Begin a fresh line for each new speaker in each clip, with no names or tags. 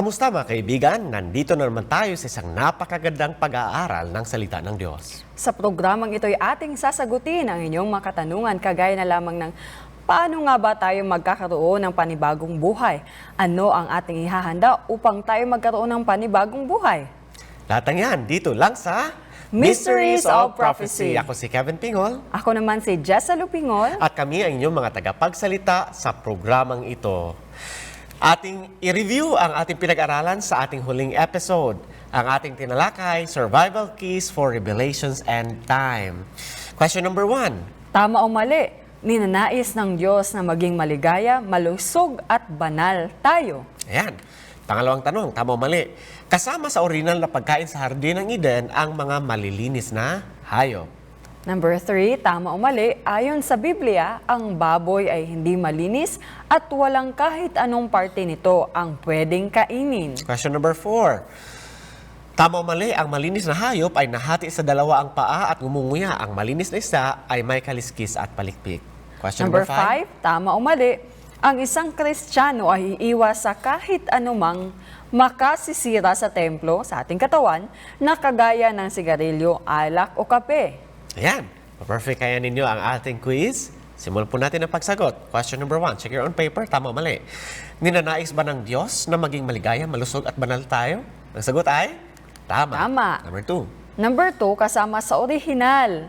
Kamusta mga kaibigan? Nandito na naman tayo sa isang napakagandang pag-aaral ng salita ng Diyos.
Sa programang ito'y ating sasagutin ang inyong mga katanungan kagaya na lamang ng paano nga ba tayo magkakaroon ng panibagong buhay? Ano ang ating ihahanda upang tayo magkaroon ng panibagong buhay?
Lahat ng yan dito lang sa
Mysteries of Prophecy.
Ako si Kevin Pingol
Ako naman si Jessa Lupingol.
at kami ang inyong mga tagapagsalita sa programang ito. Ating i-review ang ating pinag-aralan sa ating huling episode. Ang ating tinalakay, Survival Keys for Revelations and Time. Question number 1.
Tama o mali? Ninanais ng Diyos na maging maligaya, malusog at banal tayo.
Ayan. Pangalawang tanong, tama o mali? Kasama sa original na pagkain sa Hardin ng Eden ang mga malilinis na hayop.
Number 3, tama o mali, ayon sa Biblia, ang baboy ay hindi malinis at walang kahit anong parte nito ang pwedeng kainin.
Question number 4. Tama o mali, ang malinis na hayop ay nahati sa dalawa ang paa at ngumunguya. Ang malinis na isda ay may kaliskis at palikpik. Question
Number
number 5.
5, tama o mali, ang isang Kristiyano ay iiwas sa kahit anumang makasisira sa templo sa ating katawan na kagaya ng sigarilyo, alak o kape.
Ayan, perfect kaya ninyo ang ating quiz. Simulan po natin ang pagsagot. Question number 1, check your own paper, tama o mali. Ninanais ba ng Diyos na maging maligaya, malusog at banal tayo? Ang sagot ay tama.
Tama.
Number 2.
Number 2, kasama sa orihinal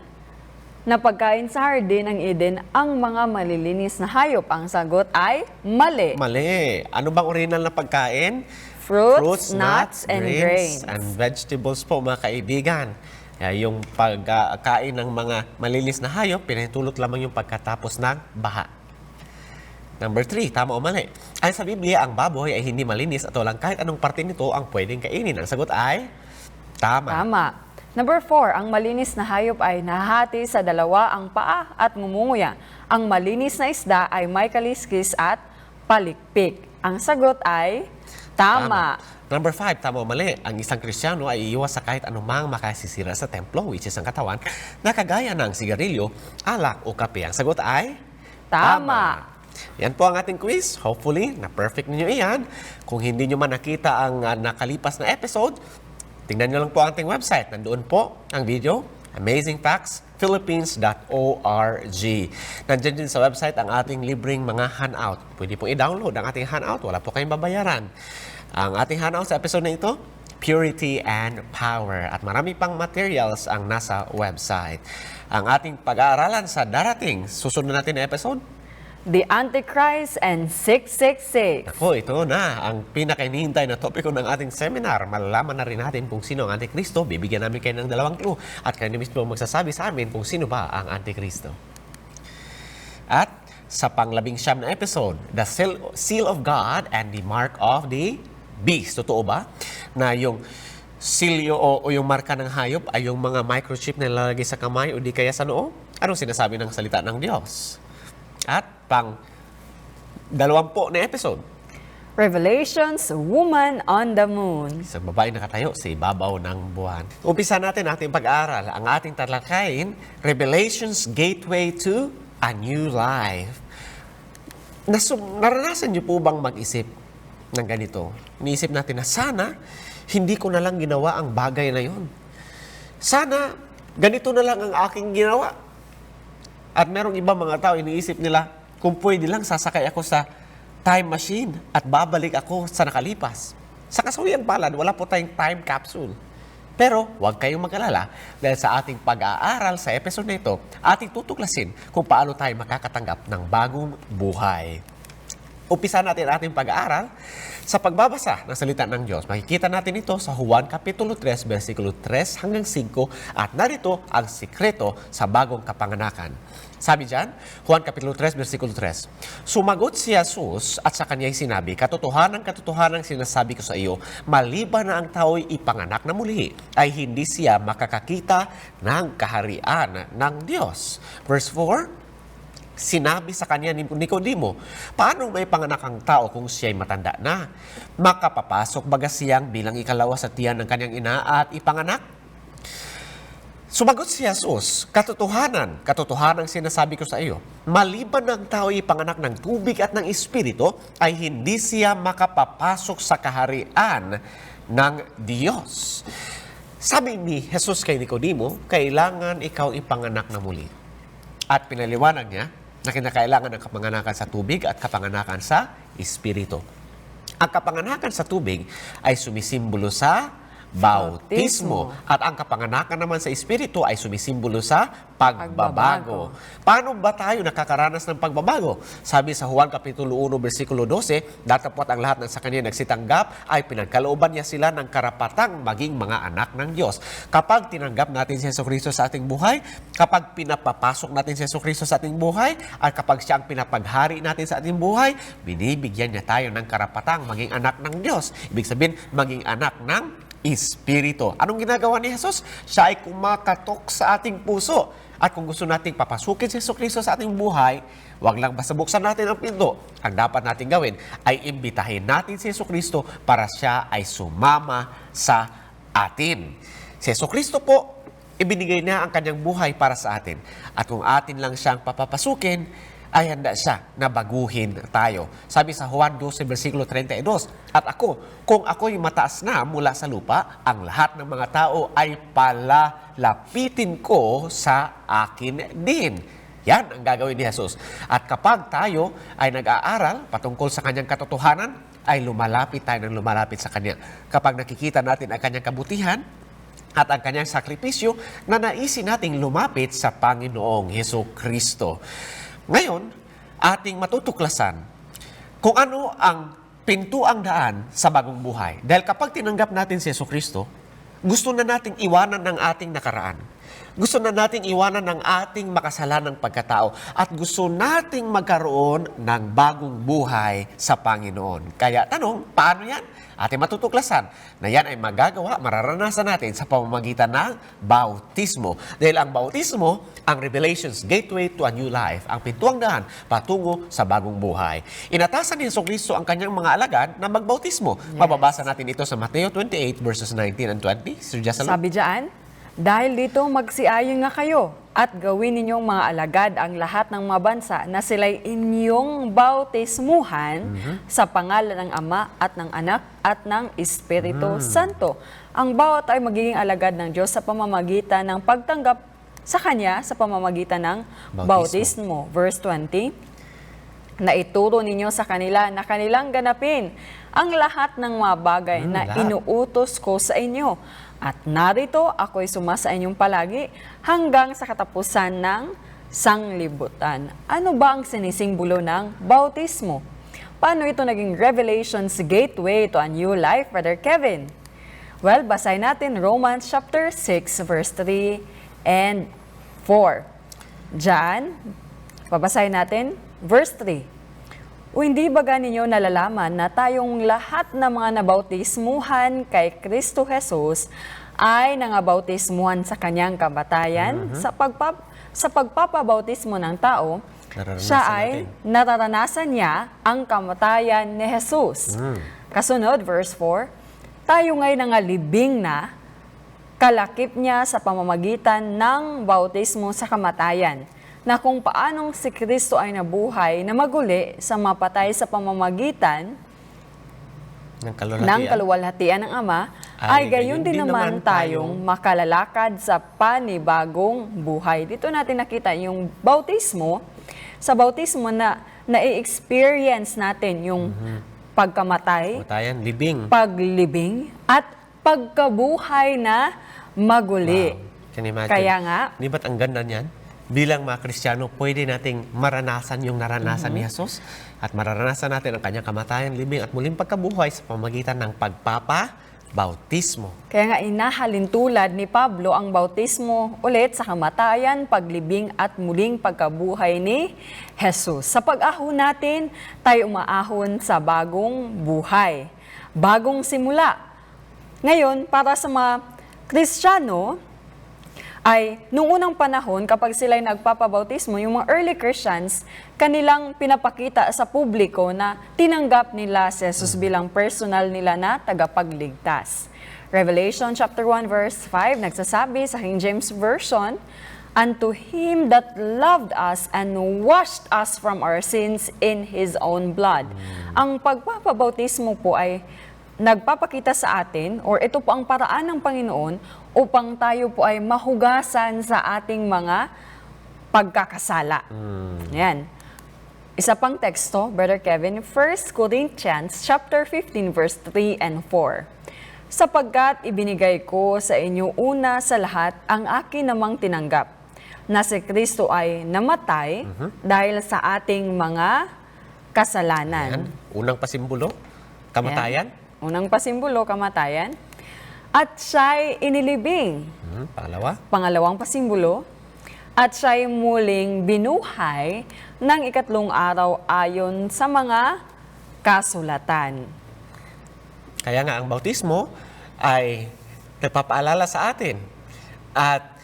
na pagkain sa Hardin ng Eden ang mga malilinis na hayop. Ang sagot ay mali.
Mali. Ano bang original na pagkain?
Fruits, nuts, and grains.
And vegetables po mga kaibigan. Kaya yung pagkain ng mga malinis na hayop, pinahintulot lamang yung pagkatapos ng baha. Number 3, tama o mali? Ay sa Biblia, ang baboy ay hindi malinis at walang kahit anong parte nito ang pwedeng kainin. Ang sagot ay tama.
Tama. Number 4, ang malinis na hayop ay nahati sa dalawa ang paa at ngumunguya. Ang malinis na isda ay may kaliskis at palikpik. Ang sagot ay tama.
Number 5, tama o mali? Ang isang Kristiyano ay iiwas sa kahit anumang makasisira sa templo, which is ang katawan, na kagaya ng sigarilyo, alak o kape. Ang sagot ay
Tama.
Yan po ang ating quiz. Hopefully, na-perfect ninyo iyan. Kung hindi nyo man nakita ang nakalipas na episode, tingnan nyo lang po ang ating website. Nandoon po ang video, amazingfactsphilippines.org. Nandiyan din sa website ang ating libreng mga handout. Pwede pong i-download ang ating handout. Wala po kayong babayaran. Ang ating handout sa episode na ito, Purity and Power. At marami pang materials ang nasa website. Ang ating pag-aaralan sa darating, susunod natin na episode,
The Antichrist and 666.
Ako, ito na ang pinaka-inihintay na topiko ng ating seminar. Malalaman na rin natin kung sino ang Antikristo. Bibigyan namin kayo ng 2 clue at kayo mismo magsasabi sa amin kung sino ba ang Antikristo. At sa pang-19 na episode, The Seal of God and the Mark of the Beast. Totoo ba na yung silyo o yung marka ng hayop ay yung mga microchip na nilalagay sa kamay o di kaya sa noo? Anong sinasabi ng salita ng Diyos? At pang-20 na episode,
Revelations, Woman on the Moon.
isang babae nakatayo sa ibabaw ng buwan. Umpisa natin ating pag-aaral. Ang ating talakayin, Revelations Gateway to a New Life. Naranasan niyo po bang mag-isip ng ganito? Iniisip natin na sana hindi ko na lang ginawa ang bagay na yon. Sana ganito na lang ang aking ginawa. At merong ibang mga tao, iniisip nila, kung pwede lang, sasakay ako sa time machine at babalik ako sa nakalipas. Sa kasawiang palad, wala po tayong time capsule. Pero huwag kayong mag-alala dahil sa ating pag-aaral sa episode na ito, ating tutuklasin kung paano tayo makakatanggap ng bagong buhay. Umpisa natin ating pag-aaral sa pagbabasa ng salita ng Diyos. Makikita natin ito sa Juan Kapitulo 3, versikulo 3 hanggang 5 at narito ang sikreto sa bagong kapanganakan. Sabi dyan, Juan Kapitulo 3, versikulo 3, Sumagot si Jesus at sa kanya'y sinabi, Katotohanan sinasabi ko sa iyo, maliban na ang tao'y ipanganak na muli, ay hindi siya makakakita ng kaharian ng Diyos. Verse 4, Sinabi sa kanya ni Nicodemo, paano may panganak ang tao kung siya'y matanda na? Makapapasok baga siyang bilang ikalawa sa tiyan ng kanyang ina at ipanganak? Sumagot si Jesus, katotohanan sinasabi ko sa iyo, maliban ng tao ipanganak ng tubig at ng Espiritu, ay hindi siya makapapasok sa kaharian ng Diyos. Sabi ni Jesus kay Nicodemo, kailangan ikaw ipanganak na muli. At pinaliwanag niya na kinakailangan ng kapanganakan sa tubig at kapanganakan sa Espiritu. Ang kapanganakan sa tubig ay sumisimbolo sa bautismo. At ang kapanganakan naman sa Espiritu ay sumisimbolo sa pagbabago. Paano ba tayo nakakaranas ng pagbabago? Sabi sa Juan Kapitulo 1, versikulo 12, datapot ang lahat ng sa kanya nagsitanggap ay pinagkalooban niya sila ng karapatang maging mga anak ng Diyos. Kapag tinanggap natin si Jesucristo sa ating buhay, kapag pinapapasok natin si Jesucristo sa ating buhay, at kapag siya ang pinapaghari natin sa ating buhay, binibigyan niya tayo ng karapatang maging anak ng Diyos. Ibig sabihin, maging anak ng Espiritu. Anong ginagawa ni Jesus? Siya ay kumakatok sa ating puso. At kung gusto nating papasukin si Jesucristo sa ating buhay, wag lang basta buksan natin ang pinto. Ang dapat natin gawin ay imbitahin natin si Jesucristo para siya ay sumama sa atin. Si Jesucristo po, ibinigay niya ang kanyang buhay para sa atin. At kung atin lang siyang papapasukin, ay handa siya na baguhin tayo. Sabi sa Juan 12, versikulo 32, at ako, kung ako'y mataas na mula sa lupa, ang lahat ng mga tao ay palalapitin ko sa akin din. Yan ang gagawin ni Jesus. At kapag tayo ay nag-aaral patungkol sa kanyang katotohanan, ay lumalapit tayo ng lumalapit sa kanya. Kapag nakikita natin ang kanyang kabutihan, at ang kanyang sakripisyo, na naisin nating lumapit sa Panginoong Jesucristo. Ngayon, ating matutuklasan kung ano ang pintuang daan sa bagong buhay. Dahil kapag tinanggap natin si Jesucristo, gusto na nating iwanan ng ating nakaraan. Gusto na nating iwanan ng ating makasalanang pagkatao. At gusto nating magkaroon ng bagong buhay sa Panginoon. Kaya tanong, paano yan? Ating matutuklasan na yan ay magagawa, mararanasan natin sa pamamagitan ng bautismo. Dahil ang bautismo, ang Revelation's gateway to a new life, ang pintuang daan patungo sa bagong buhay. Inatasan ni Jesucristo ang kanyang mga alagad na magbautismo. Yes. Mababasa natin ito sa Mateo 28 verses 19 and 20. Sir Jasalom.
Sabi diyan, dahil dito magsiayon nga kayo at gawin ninyong mga alagad ang lahat ng mga bansa na sila'y inyong bautismuhan sa pangalan ng Ama at ng Anak at ng Espiritu Santo. Ang bawat ay magiging alagad ng Diyos sa pamamagitan ng pagtanggap sa Kanya sa pamamagitan ng bautismo. Verse 20, na ituro ninyo sa kanila na kanilang ganapin ang lahat ng mga bagay na inuutos ko sa inyo. At narito ako'y sumasa inyong palagi hanggang sa katapusan ng sanglibutan. Ano ba ang sinisimbolo ng bautismo? Paano ito naging Revelation's gateway to a new life, Brother Kevin? Well, basahin natin Romans chapter 6, verse 3 and 4. Diyan, babasahin natin verse 3. O hindi ba ninyo nalalaman na tayong lahat ng mga nabautismuhan kay Kristo Jesus ay nangabautismuhan sa kanyang kamatayan? Sa pagpapabautismo ng tao, siya ay nararanasan niya ang kamatayan ni Jesus. Kasunod, verse 4, tayo ngay nangalibing na kalakip niya sa pamamagitan ng bautismo sa kamatayan, na kung paanong si Kristo ay nabuhay na maguli sa mapatay sa pamamagitan ng kaluwalhatian ng Ama, ay gayon din naman tayong makalalakad sa panibagong buhay. Dito natin nakita yung bautismo. Sa bautismo na na-experience natin yung pagkamatay, paglibing, at pagkabuhay na maguli.
Wow. Can you imagine?
Kaya nga,
di ba't ang ganda niyan? Bilang mga Kristiyano, pwede nating maranasan yung naranasan ni Jesus at mararanasan natin ang kanyang kamatayan, libing at muling pagkabuhay sa pamamagitan ng pagpapabautismo.
Kaya nga inahalin tulad ni Pablo ang bautismo ulit sa kamatayan, paglibing at muling pagkabuhay ni Jesus. Sa pag-ahon natin, tayo umaahon sa bagong buhay, bagong simula. Ngayon, para sa mga Kristiyano, ay nung unang panahon kapag sila'y nagpapabautismo, yung mga early Christians, kanilang pinapakita sa publiko na tinanggap nila si Jesus bilang personal nila na tagapagligtas. Revelation chapter 1 verse 5 nagsasabi sa King James Version, "Unto him that loved us and washed us from our sins in his own blood." Ang pagpapabautismo po ay nagpapakita sa atin, or ito po ang paraan ng Panginoon upang tayo po ay mahugasan sa ating mga pagkakasala. Yan. Isa pang teksto, Brother Kevin, 1 Corinthians chapter 15 verse 3 and 4. "Sapagkat ibinigay ko sa inyo una sa lahat ang akin namang tinanggap, na si Kristo ay namatay dahil sa ating mga kasalanan."
Yan. Unang pasimbolo, kamatayan.
Yan. Unang pasimbolo, kamatayan. "At siya'y inilibing."
Pangalawa.
Pangalawang pasimbolo, "At siya'y muling binuhay ng ikatlong araw ayon sa mga kasulatan."
Kaya nga ang bautismo ay nagpapaalala sa atin. At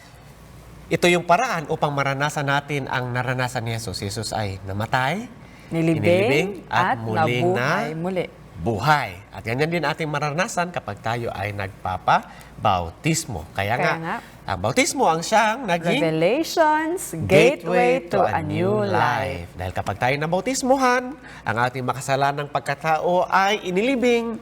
ito yung paraan upang maranasan natin ang naranasan ni Jesus. Jesus ay namatay,
Nilibing at
muling
nabuhay muli.
buhay. At ganyan din ating maranasan kapag tayo ay nagpapabautismo. Kaya nga, ang bautismo ang siyang naging
Revelations, gateway to a new life.
Dahil kapag tayo nabautismohan, ang ating makasalanang pagkatao ay inilibing,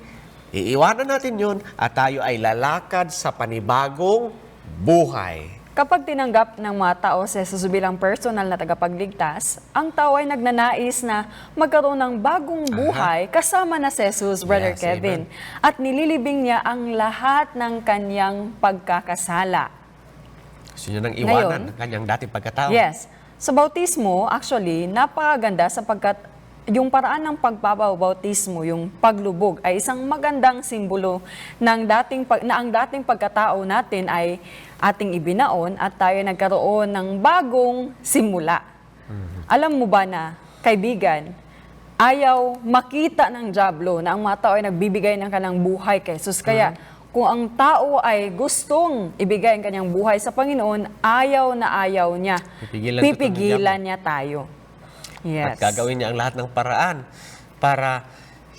iiwanan natin yun at tayo ay lalakad sa panibagong buhay.
Kapag tinanggap ng mga tao si Jesus bilang personal na tagapagligtas, ang tao ay nagnanais na magkaroon ng bagong buhay kasama na si Jesus, Brother
Yes,
Kevin. At nililibing niya ang lahat ng kanyang pagkakasala.
Gusto nyo nang iwanan
Ngayon,
ang kanyang dating pagkatao.
Yes. Sa bautismo, actually, napakaganda sapagkat yung paraan ng pagbabautismo, yung paglubog, ay isang magandang simbolo ng na ang dating pagkatao natin ay ating ibinaon at tayo nagkaroon ng bagong simula. Alam mo ba na, kaibigan, ayaw makita ng dyablo na ang mga tao ay nagbibigay ng kanilang buhay kay Jesus. Kaya kung ang tao ay gustong ibigay ang kanyang buhay sa Panginoon, ayaw na ayaw niya. Pipigilan niya tayo. Yes.
At gagawin niya ang lahat ng paraan para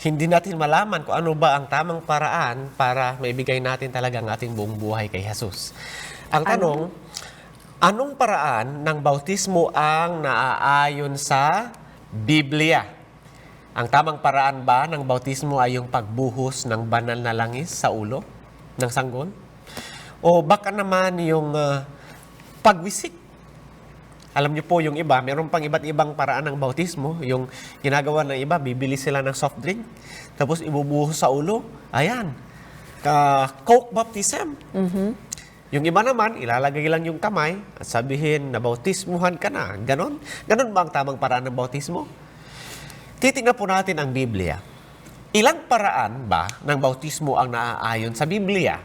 hindi natin malaman kung ano ba ang tamang paraan para maibigay natin talaga ang ating buong buhay kay Jesus. Ang tanong, anong paraan ng bautismo ang naaayon sa Biblia? Ang tamang paraan ba ng bautismo ay yung pagbuhos ng banal na langis sa ulo ng sanggol? O baka naman yung pagwisik? Alam niyo po, yung iba, meron pang iba't ibang paraan ng bautismo. Yung ginagawa ng iba, bibili sila ng soft drink, tapos ibubuhos sa ulo. Ayan, Coke baptism. Yung iba naman, ilalagay lang yung kamay at sabihin na bautismuhan ka na. Ganon? Ganon ba ang tamang paraan ng bautismo? Titingnan po natin ang Biblia. Ilang paraan ba ng bautismo ang naaayon sa Biblia?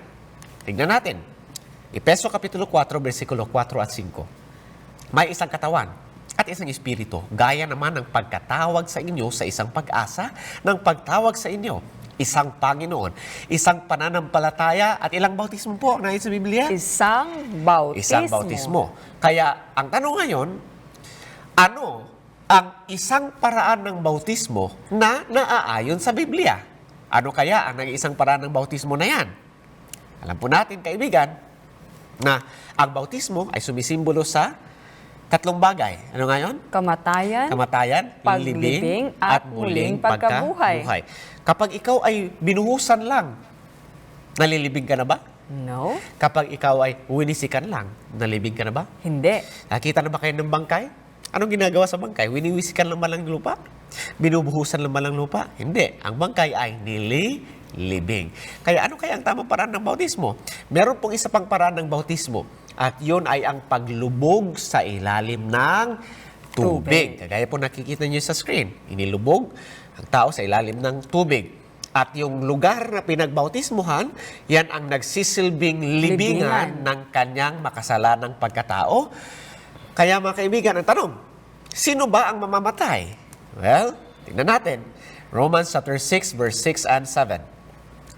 Tignan natin. Efeso Kapitulo 4, versikulo 4 at 5. May isang katawan at isang espiritu, gaya naman ng pagkatawag sa inyo sa isang pag-asa, ng pagtawag sa inyo, isang Panginoon, isang pananampalataya, at ilang bautismo po ang nais sa Biblia?
Isang bautismo.
Isang bautismo. Kaya ang tanong ngayon, ano ang isang paraan ng bautismo na naaayon sa Biblia? Ano kaya ang isang paraan ng bautismo na yan? Alam po natin, kaibigan, na ang bautismo ay sumisimbolo sa tatlong bagay. Ano nga yun?
Kamatayan,
paglibing, at muling pagkabuhay. Kapag ikaw ay binuhusan lang, nalilibing ka na ba?
No.
Kapag ikaw ay winisikan lang, nalibing ka na ba?
Hindi.
Nakita na ba kayo ng bangkay? Anong ginagawa sa bangkay? Winiwisikan lang ba ng lupa? Binubuhusan lang ba ng lupa? Hindi. Ang bangkay ay nililibing. Kaya ano kaya ang tamang paraan ng bautismo? Meron pong isa pang paraan ng bautismo. At yun ay ang paglubog sa ilalim ng tubig. Kagaya po nakikita niyo sa screen. Inilubog ang tao sa ilalim ng tubig. At yung lugar na pinagbautismuhan, yan ang nagsisilbing libingan ng kanyang makasalanang pagkatao. Kaya mga kaibigan, ang tanong, sino ba ang mamamatay? Well, tingnan natin. Romans chapter 6, verse 6 and 7.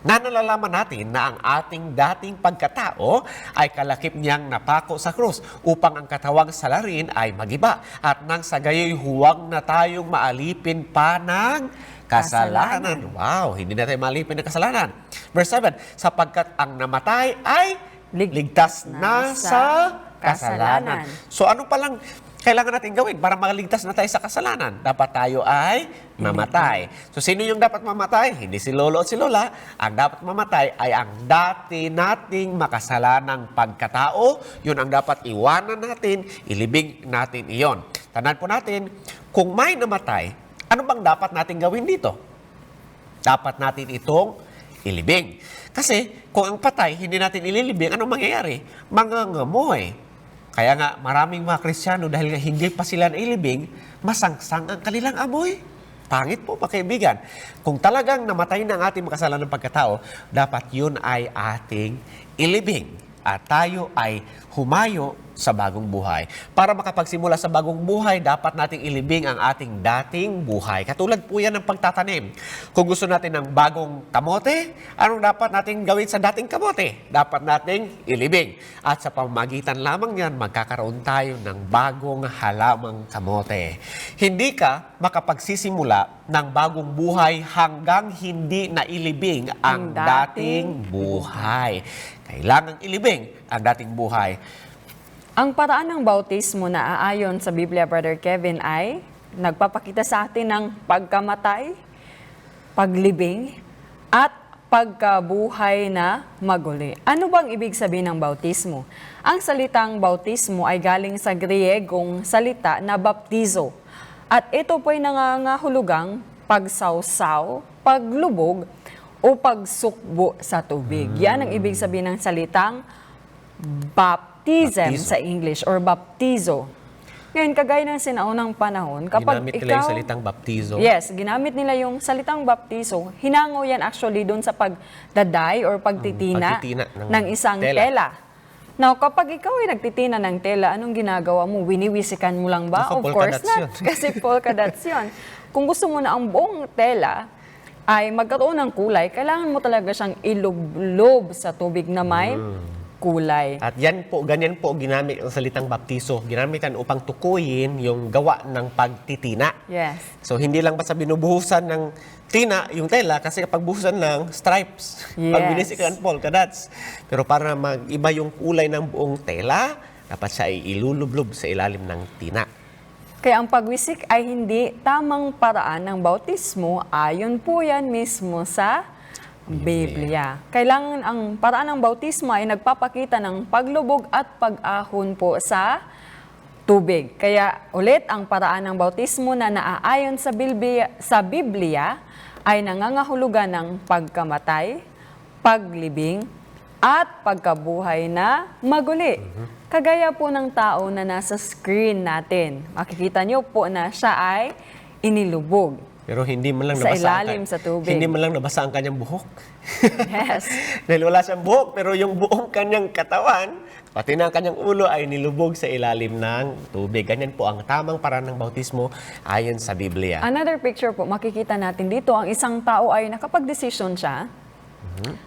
na nalalaman natin na ang ating dating pagkatao ay kalakip niyang napako sa krus upang ang katawang salarin ay magiba at nang sa gayoy huwag na tayong maalipin pa ng kasalanan. Wow, hindi na tayo maalipin ng kasalanan. Verse 7, sapagkat ang namatay ay ligtas na sa kasalanan. So ano palang kailangan natin gawin para makaligtas na tayo sa kasalanan? Dapat tayo ay mamatay. So sino yung dapat mamatay? Hindi si lolo at si lola. Ang dapat mamatay ay ang dati nating makasalanang pagkatao. Yun ang dapat iwanan natin, ilibing natin iyon. Tandaan po natin, kung may namatay, ano bang dapat natin gawin dito? Dapat natin itong ilibing. Kasi kung ang patay, hindi natin ililibing, anong mangyayari? Mangangamoy. Kaya nga, maraming mga Kristiyano, dahil nga hindi pa sila nailibing, masangsang ang kanilang amoy. Pangit po, mga kaibigan. Kung talagang namatay na ang ating makasalanan ng pagkatao, dapat yun ay ating ilibing. At tayo ay humayo sa bagong buhay. Para makapagsimula sa bagong buhay, dapat nating ilibing ang ating dating buhay. Katulad po yan ng pagtatanim. Kung gusto natin ng bagong kamote, anong dapat nating gawin sa dating kamote? Dapat nating ilibing. At sa pamamagitan lamang yan, magkakaroon tayo ng bagong halamang kamote. Hindi ka makapagsisimula ng bagong buhay hanggang hindi nailibing ang dating buhay. Kailangang ilibing ang dating buhay.
Ang paraan ng bautismo na aayon sa Biblia, Brother Kevin, ay nagpapakita sa atin ng pagkamatay, paglibing, at pagkabuhay na maguli. Ano bang ibig sabihin ng bautismo? Ang salitang bautismo ay galing sa Griegong salita na baptizo. At ito po'y nangangahulugang pagsawsaw, paglubog, o pagsukbo sa tubig. Yan ang ibig sabihin ng salitang baptism sa English or baptizo. Ngayon, kagaya ng sinaunang panahon, kapag
Ginamit nila yung salitang baptizo.
Yes, ginamit nila yung salitang baptizo. Hinango yan actually doon sa pagdaday or pagtitina ng isang tela. Now, kapag ikaw ay nagtitina ng tela, anong ginagawa mo? Winiwisikan mo lang ba? Of course not. Kasi polka dots yun. Kung gusto mo na ang buong tela ay magkaroon ng kulay, kailangan mo talaga siyang ilublob sa tubig na may kulay.
At yan po, ganyan po ginamit ang salitang baptizo. Ginamit yan upang tukuyin yung gawa ng pagtitina.
Yes.
So hindi lang basta binubuhusan ng tina yung tela kasi kapag buhusan ng stripes, pag binisikan polka dots. Pero para mag-iba yung kulay ng buong tela, dapat siya ay ilulublob sa ilalim ng tina.
Kaya ang pagwisik ay hindi tamang paraan ng bautismo, ayon po yan mismo sa Biblia. Kailangan ang paraan ng bautismo ay nagpapakita ng paglubog at pag-ahon po sa tubig. Kaya ulit, ang paraan ng bautismo na naaayon sa Biblia ay nangangahulugan ng pagkamatay, paglibing, at pagkabuhay na maguli. Kagaya po ng tao na nasa screen natin. Makikita niyo po na siya ay inilubog.
Pero hindi man lang
Sa
nabasa
ilalim sa tubig.
Hindi man lang nabasa ang kanyang buhok.
Yes.
Dahil wala siyang buhok, pero yung buong kanyang katawan, pati na ang kanyang ulo ay nilubog sa ilalim ng tubig. Ganyan po ang tamang paraan ng bautismo ayon sa Biblia.
Another picture po, makikita natin dito, ang isang tao ay nakapag-desisyon siya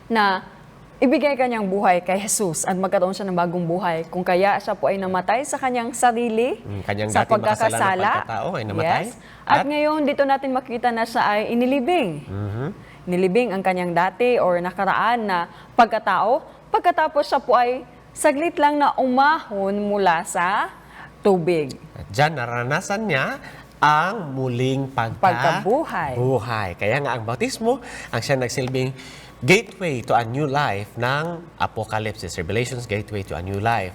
na ibigay kanyang buhay kay Jesus at magkaroon siya ng bagong buhay. Kung kaya siya po ay namatay sa kanyang sarili,
Kanyang
sa
dating makasalanan ng
pagkakasala.
pagkatao ay namatay.
Yes. At ngayon, dito natin makita na siya ay inilibing. Nilibing ang kanyang dati or nakaraan na pagkatao. Pagkatapos siya po ay saglit lang na umahon mula sa tubig.
At dyan, naranasan niya ang muling pagkabuhay. Kaya nga ang bautismo, ang siya nagsilbing gateway to a new life ng Apocalypse, Revelations, gateway to a new life.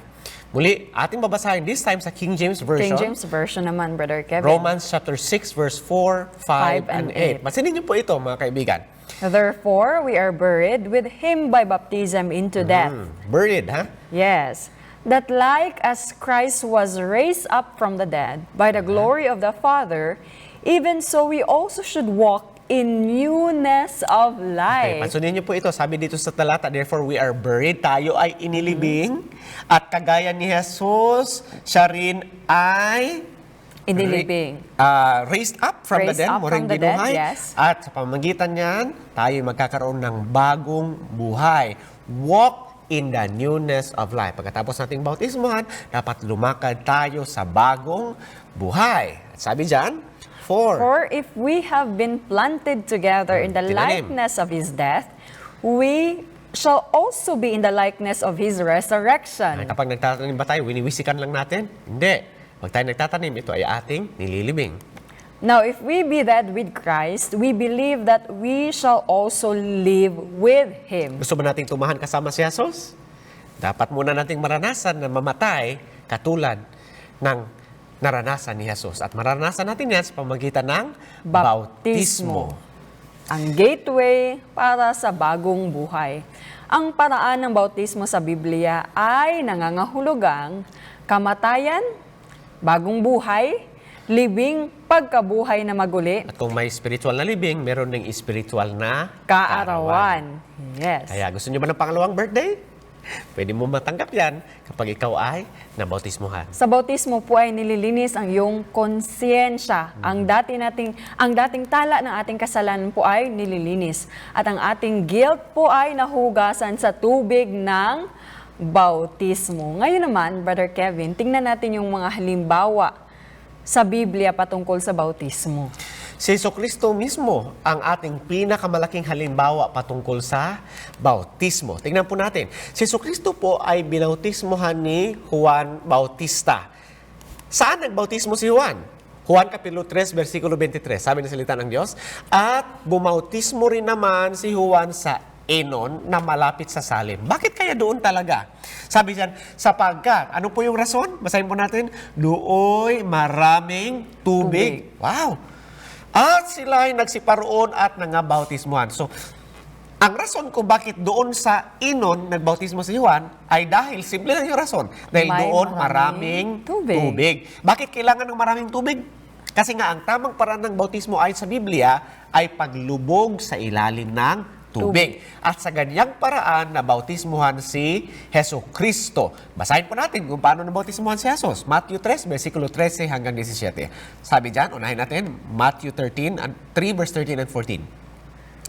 Muli, ating babasahin this time sa King James Version.
King James Version naman, Brother Kevin.
Romans chapter 6, verse 4, 5, and 8. Masinin niyo po ito, mga kaibigan.
Therefore, we are buried with Him by baptism into death.
Buried, ha?
Yes. That like as Christ was raised up from the dead by the glory of the Father, even so we also should walk in newness of
Okay,
life.
pansinin niyo po ito. Sabi dito sa talata, therefore we are buried. Tayo ay inilibing. At kagaya ni Jesus, siya rin ay
Inilibing.
Raised up from the
Raised
dead,
up
muling
from the dead,
binuhay.
yes.
At sa pamamagitan niyan, tayo magkakaroon ng bagong buhay. Walk in the newness of life. Pagkatapos nating bautismohan, dapat lumakad tayo sa bagong buhay. At sabi diyan,
For if we have been planted together in the
Tinanim.
likeness of his death, we shall also be in the likeness of his resurrection.
Kapag nagtatanim ba tayo, winiwisikan lang natin? Hindi. Pag tayo nagtatanim, ito ay ating nililibing.
Now, if we be dead with Christ, we believe that we shall also live with Him.
Gusto ba nating tumahan kasama si Jesus? Dapat muna nating maranasan na mamatay katulad ng naranasan ni Jesus. At maranasan natin yan sa pamagitan ng bautismo.
Ang gateway para sa bagong buhay. Ang paraan ng bautismo sa Biblia ay nangangahulugang kamatayan, bagong buhay, libing, pagkabuhay na maguli,
At kung may spiritual na libing, meron ding spiritual na
kaarawan. Yes.
Kaya gusto nyo ba ng pangalawang birthday? Pwede mo matanggap yan kapag ikaw ay nabautismuhan.
Sa bautismo po ay nililinis ang iyong konsyensya. Ang dating tala ng ating kasalanan po ay nililinis. At ang ating guilt po ay nahugasan sa tubig ng bautismo. Ngayon naman, Brother Kevin, tingnan natin yung mga halimbawa sa Biblia patungkol sa bautismo.
Si Jesucristo mismo ang ating pinakamalaking halimbawa patungkol sa bautismo. Tingnan po natin. Si Jesucristo po ay binautismohan ni Juan Bautista. Saan nagbautismo si Juan? Juan Kapitulo 3, versikulo 23. Sabi ng salita ng Diyos. At bumautismo rin naman si Juan sa Enon na malapit sa Salim. Bakit kaya doon talaga? Sabi diyan, sapagkat, ano po yung rason? Basahin po natin. Dooy maraming tubig. Wow! At sila ay nagsiparoon at nangabautismuhan. So, ang rason kung bakit doon sa Enon nagbautismo si Juan ay dahil, simple lang yung rason. Dahil
May
doon
maraming
tubig. Bakit kailangan ng maraming tubig? Kasi nga, ang tamang paraan ng bautismo ayon sa Biblia ay paglubog sa ilalim ng tubig. At sa ganyang paraan na bautismuhan si Jesucristo. Basahin po natin kung paano nabautismuhan si Jesus. Matthew 3, versikulo 13 hanggang 17. Sabi dyan, unahin natin, Matthew 3 verse 13 and 14.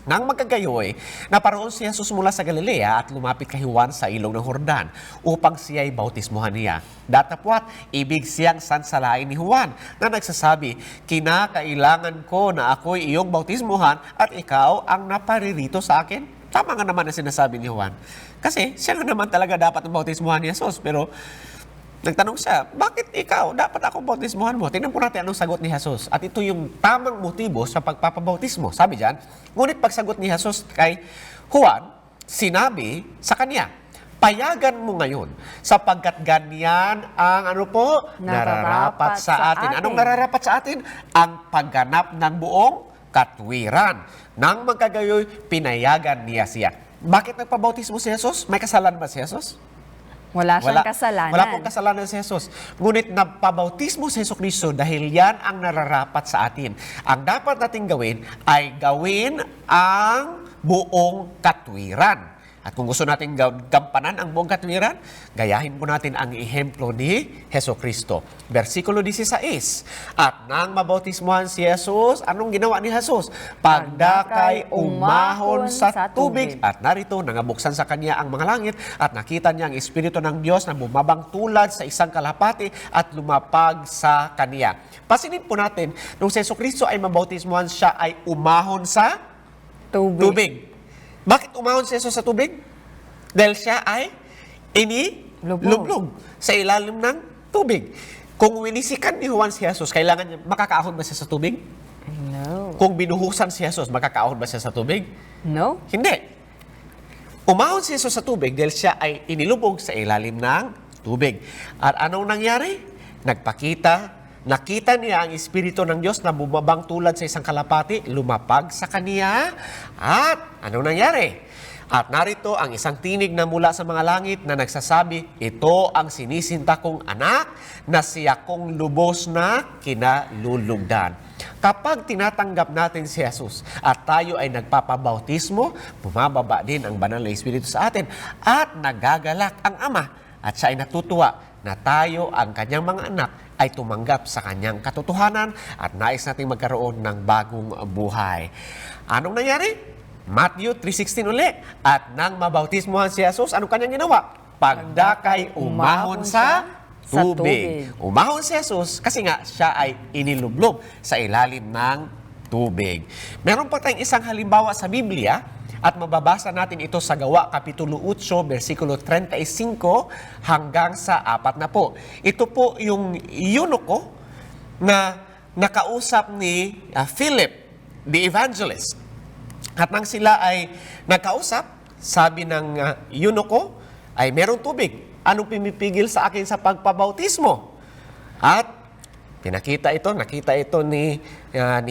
Nang magkagayoy, naparoon si Jesus mula sa Galilea at lumapit kay Juan sa ilog ng Jordan upang siya'y bautismuhan niya. Datapwat, ibig siyang sansalain ni Juan na nagsasabi, kinakailangan ko na ako'y iyong bautismuhan at ikaw ang naparirito sa akin. Tama nga naman ang sinasabi ni Juan. Kasi siya nga naman talaga dapat ang bautismuhan ni Jesus. Pero nagtanong siya, bakit ikaw? Dapat akong bautismuhan mo. Tingnan po natin anong sagot ni Jesus. At ito yung tamang motibo sa pagpapabautismo. Sabi dyan, ngunit pagsagot ni Jesus kay Juan, sinabi sa kanya, payagan mo ngayon sapagkat ganyan ang ano po? Nararapat sa atin. Anong nararapat sa atin? Ang pagganap ng buong katwiran. Nang magkagayoy, pinayagan niya siya. Bakit nagpabautismo si Jesus? May kasalanan ba si Jesus?
Wala siyang kasalanan.
Wala pong kasalanan si Jesus. Ngunit nagpabautismo si Jesucristo dahil yan ang nararapat sa atin. Ang dapat nating gawin ay gawin ang buong katwiran. At kung gusto natin gampanan ang buong katwiran, gayahin po natin ang ehemplo ni Jesucristo. Versikulo 16. At nang mabautismuhan si Jesus, anong ginawa ni Jesus? Pagdakay umahon sa tubig. At narito, nangabuksan sa kanya ang mga langit at nakita niya ang Espiritu ng Diyos na bumabang tulad sa isang kalapati at lumapag sa kaniya. Pansinin po natin, nung si Jesucristo ay mabautismuhan, siya ay umahon sa tubig. Bakit umahon si Jesus sa tubig? Dahil siya ay inilublog sa ilalim ng tubig. Kung winisikan ni Juan si Jesus, kailangan niya, makakaahon ba siya sa tubig?
No.
Kung binuhusan si Jesus, makakaahon ba siya sa tubig?
No?
Hindi. Umahon si Jesus sa tubig dahil siya ay inilubog sa ilalim ng tubig. At anong nangyari? Nakita niya ang Espiritu ng Diyos na bumabang tulad sa isang kalapati, lumapag sa kaniya, at anong nangyari? At narito ang isang tinig na mula sa mga langit na nagsasabi, ito ang sinisinta kong anak na siya kong lubos na kinalulugdan. Kapag tinatanggap natin si Jesus at tayo ay nagpapabautismo, bumababa din ang banal na Espiritu sa atin at nagagalak ang Ama at siya ay natutuwa na tayo, ang kanyang mga anak, ay tumanggap sa kanyang katotohanan at nais nating magkaroon ng bagong buhay. Anong nangyari? Matthew 3:16 uli. At nang mabautismohan si Jesus, anong kanyang ginawa? Pagdakay, umahon sa tubig. Umahon si Jesus kasi nga siya ay inilublob sa ilalim ng tubig. Meron pa tayong isang halimbawa sa Biblia at mababasa natin ito sa Gawa, Kapitulo 8, versikulo 35 hanggang sa 40. Ito po yung eunuko na nakausap ni Philip, the evangelist. At nang sila ay nagkausap, sabi ng eunuko, ay merong tubig. Anong pumipigil sa akin sa pagpabautismo? At nakita ito ni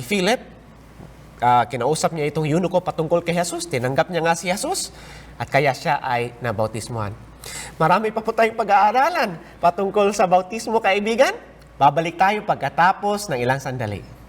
Philip. Kinausap niya itong eunuko patungkol kay Jesus. Tinanggap niya nga si Jesus at kaya siya ay nabautismohan. Marami pa po tayong pag-aaralan patungkol sa bautismo, kaibigan. Babalik tayo pagkatapos ng ilang sandali.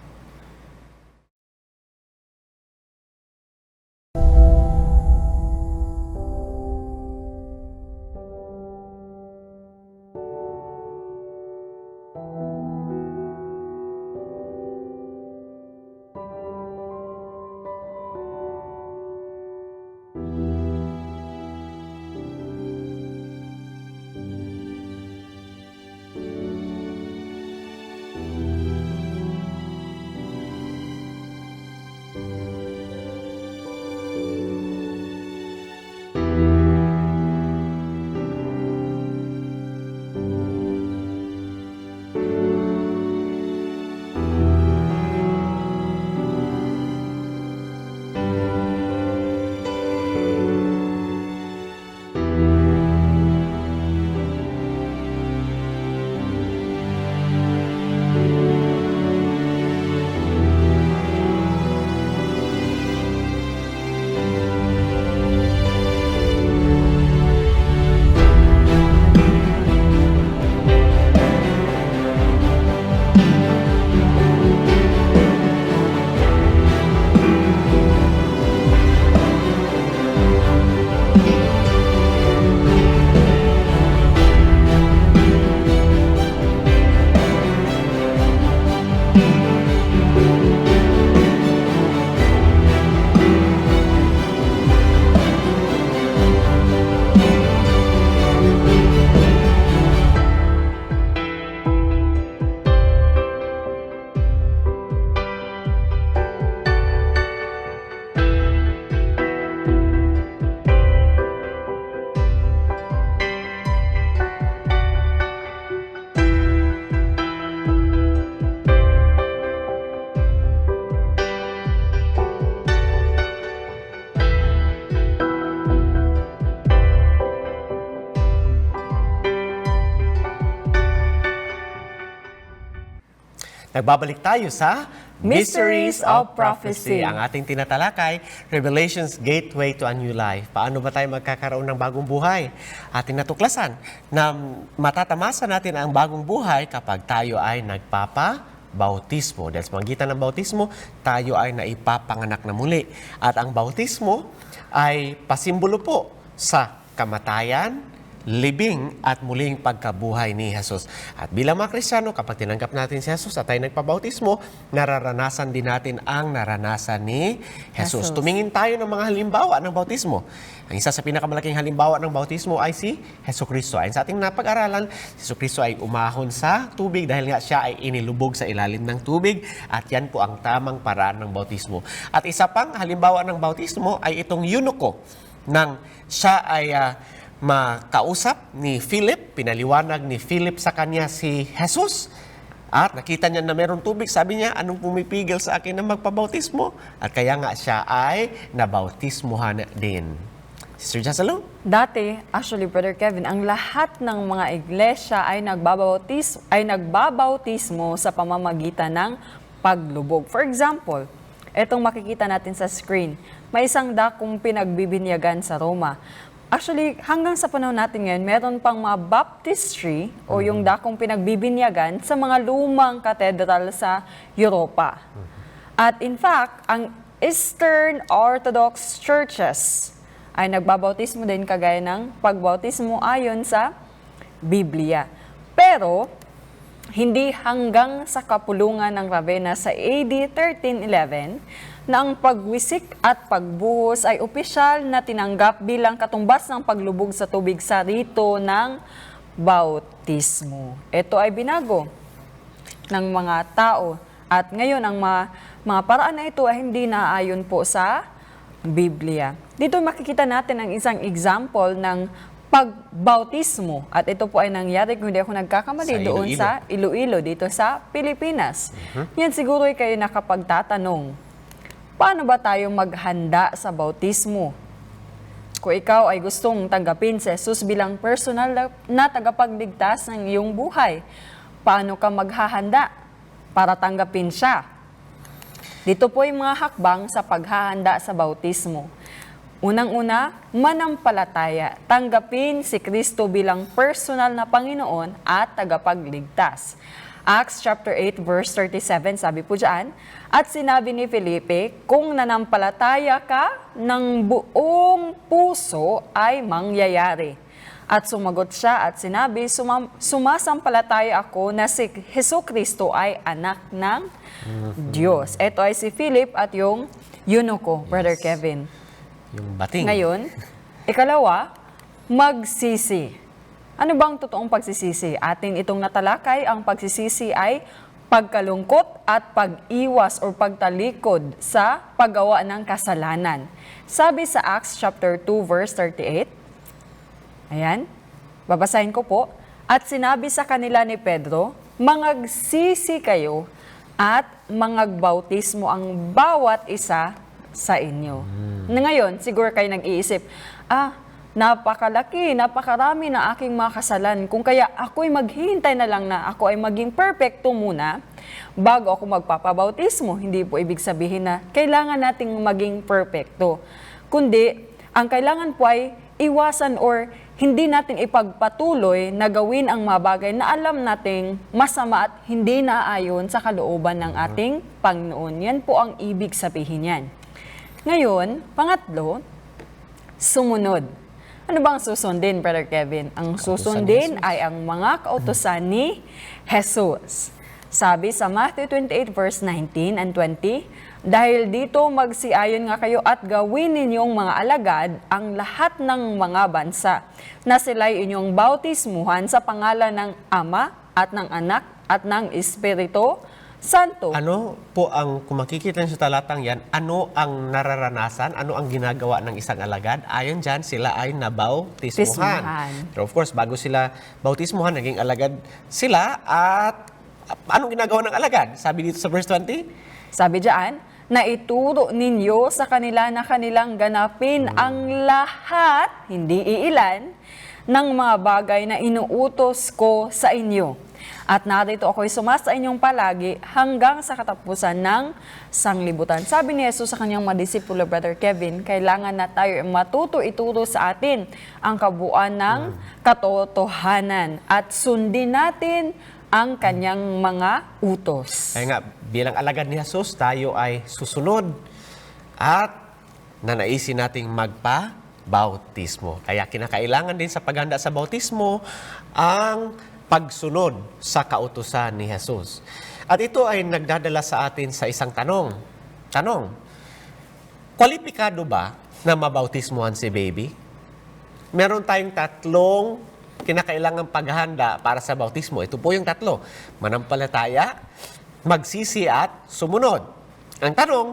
Nagbabalik tayo sa
Mysteries of Prophecy.
Ang ating tinatalakay, Revelation's Gateway to a New Life. Paano ba tayo magkakaroon ng bagong buhay? Ating natuklasan na matatamasa natin ang bagong buhay kapag tayo ay nagpapabautismo. Dahil sa magitan ng bautismo, tayo ay naipapanganak na muli. At ang bautismo ay pasimbolo po sa kamatayan, libing at muling pagkabuhay ni Jesus. At bilang mga Kristiyano, kapag tinanggap natin si Jesus at tayo nagpabautismo, nararanasan din natin ang naranasan ni Jesus. Tumingin tayo ng mga halimbawa ng bautismo. Ang isa sa pinakamalaking halimbawa ng bautismo ay si Jesucristo. Ayon sa ating napag-aralan, si Jesucristo ay umahon sa tubig dahil nga siya ay inilubog sa ilalim ng tubig at yan po ang tamang paraan ng bautismo. At isa pang halimbawa ng bautismo ay itong eunuko nang siya ay makausap ni Philip, pinaliwanag ni Philip sa kanya si Jesus. At nakita niya na mayroong tubig. Sabi niya, anong pumipigil sa akin na magpabautismo? At kaya nga siya ay nabautismuhan din. Sister Jazalo?
Dati, actually, Brother Kevin, ang lahat ng mga iglesia ay nagbabautismo sa pamamagitan ng paglubog. For example, etong makikita natin sa screen, may isang dakong pinagbibinyagan sa Roma. Actually, hanggang sa panahon natin ngayon, meron pang mga baptistry o yung dakong pinagbibinyagan sa mga lumang katedral sa Europa. At in fact, ang Eastern Orthodox churches ay nagbabautismo din kagaya ng pagbautismo ayon sa Biblia. Pero, hindi hanggang sa kapulungan ng Ravenna sa AD 1311 na ang pagwisik at pagbuhos ay opisyal na tinanggap bilang katumbas ng paglubog sa tubig sa rito ng bautismo. Ito ay binago ng mga tao at ngayon ang mga paraan na ito ay hindi naayon po sa Biblia. Dito makikita natin ang isang example ng pagbautismo at ito po ay nangyari kung hindi ako nagkakamali
Sa
doon
Iloilo.
sa Iloilo dito sa Pilipinas. Yan siguro ay kayo nakapagtatanong, paano ba tayo maghanda sa bautismo? Kung ikaw ay gustong tanggapin si Jesus bilang personal na tagapagligtas ng iyong buhay, paano ka maghahanda para tanggapin siya? Dito po yung mga hakbang sa paghahanda sa bautismo. Unang-una, manampalataya. Tanggapin si Kristo bilang personal na Panginoon at tagapagligtas. Acts chapter 8 verse 37, sabi po dyan, at sinabi ni Felipe, kung nanampalataya ka ng buong puso ay mangyayari. At sumagot siya at sinabi, sumasampalataya ako na si Jesucristo ay anak ng Diyos. Ito ay si Philip at yung eunuko, Brother Kevin.
Yung bating.
Ngayon, ikalawa, magsisi. Ano bang totoong pagsisisi? Atin itong natalakay, ang pagsisisi ay pagkalungkot at pag-iwas o pagtalikod sa paggawa ng kasalanan. Sabi sa Acts chapter 2 verse 38, ayan, babasahin ko po, at sinabi sa kanila ni Pedro, mangagsisi kayo at mangagbautismo ang bawat isa sa inyo. Na ngayon, siguro kayo nag-iisip, napakalaki, napakarami na aking mga kasalan. Kung kaya ako'y maghihintay na lang na ako ay maging perfecto muna bago ako magpapabautismo. Hindi po ibig sabihin na kailangan nating maging perfecto. Kundi, ang kailangan po ay iwasan or hindi natin ipagpatuloy na gawin ang mga bagay na alam nating masama at hindi naayon sa kalooban ng ating Panginoon. Yan po ang ibig sabihin yan. Ngayon, pangatlo, sumunod. Ano bang susundin, Brother Kevin? Ang susundin ay ang mga kautusan ni Jesus. Sabi sa Matthew 28 verse 19 and 20, dahil dito magsiayon nga kayo at gawin ninyong mga alagad ang lahat ng mga bansa na sila'y inyong bautismuhan sa pangalan ng Ama at ng Anak at ng Espiritu Santo.
Ano po ang, kung makikita niyo sa talatang yan, ano ang nararanasan, ano ang ginagawa ng isang alagad? Ayon dyan, sila ay nabautismuhan.
Tismuhan.
Pero of course, bago sila bautismuhan, naging alagad sila at anong ginagawa ng alagad? Sabi dito sa verse 20?
Sabi diyan, na ituro ninyo sa kanila na kanilang ganapin ang lahat, hindi iilan, ng mga bagay na inuutos ko sa inyo. At narito ako'y sumasa inyong palagi hanggang sa katapusan ng sanglibutan. Sabi ni Jesus sa kanyang mga disipulo, Brother Kevin, kailangan na tayo matuto ituro sa atin ang kabuuan ng katotohanan at sundin natin ang kanyang mga utos.
Kaya nga, bilang alagad ni Jesus, tayo ay susunod at nanaisin nating magpa-bautismo. Kaya kinakailangan din sa paghanda sa bautismo ang pagsunod sa kautusan ni Jesus. At ito ay nagdadala sa atin sa isang tanong. Kwalipikado ba na mabautismuhan si baby? Meron tayong tatlong kinakailangang paghahanda para sa bautismo. Ito po yung tatlo. Manampalataya, magsisi at sumunod. Ang tanong,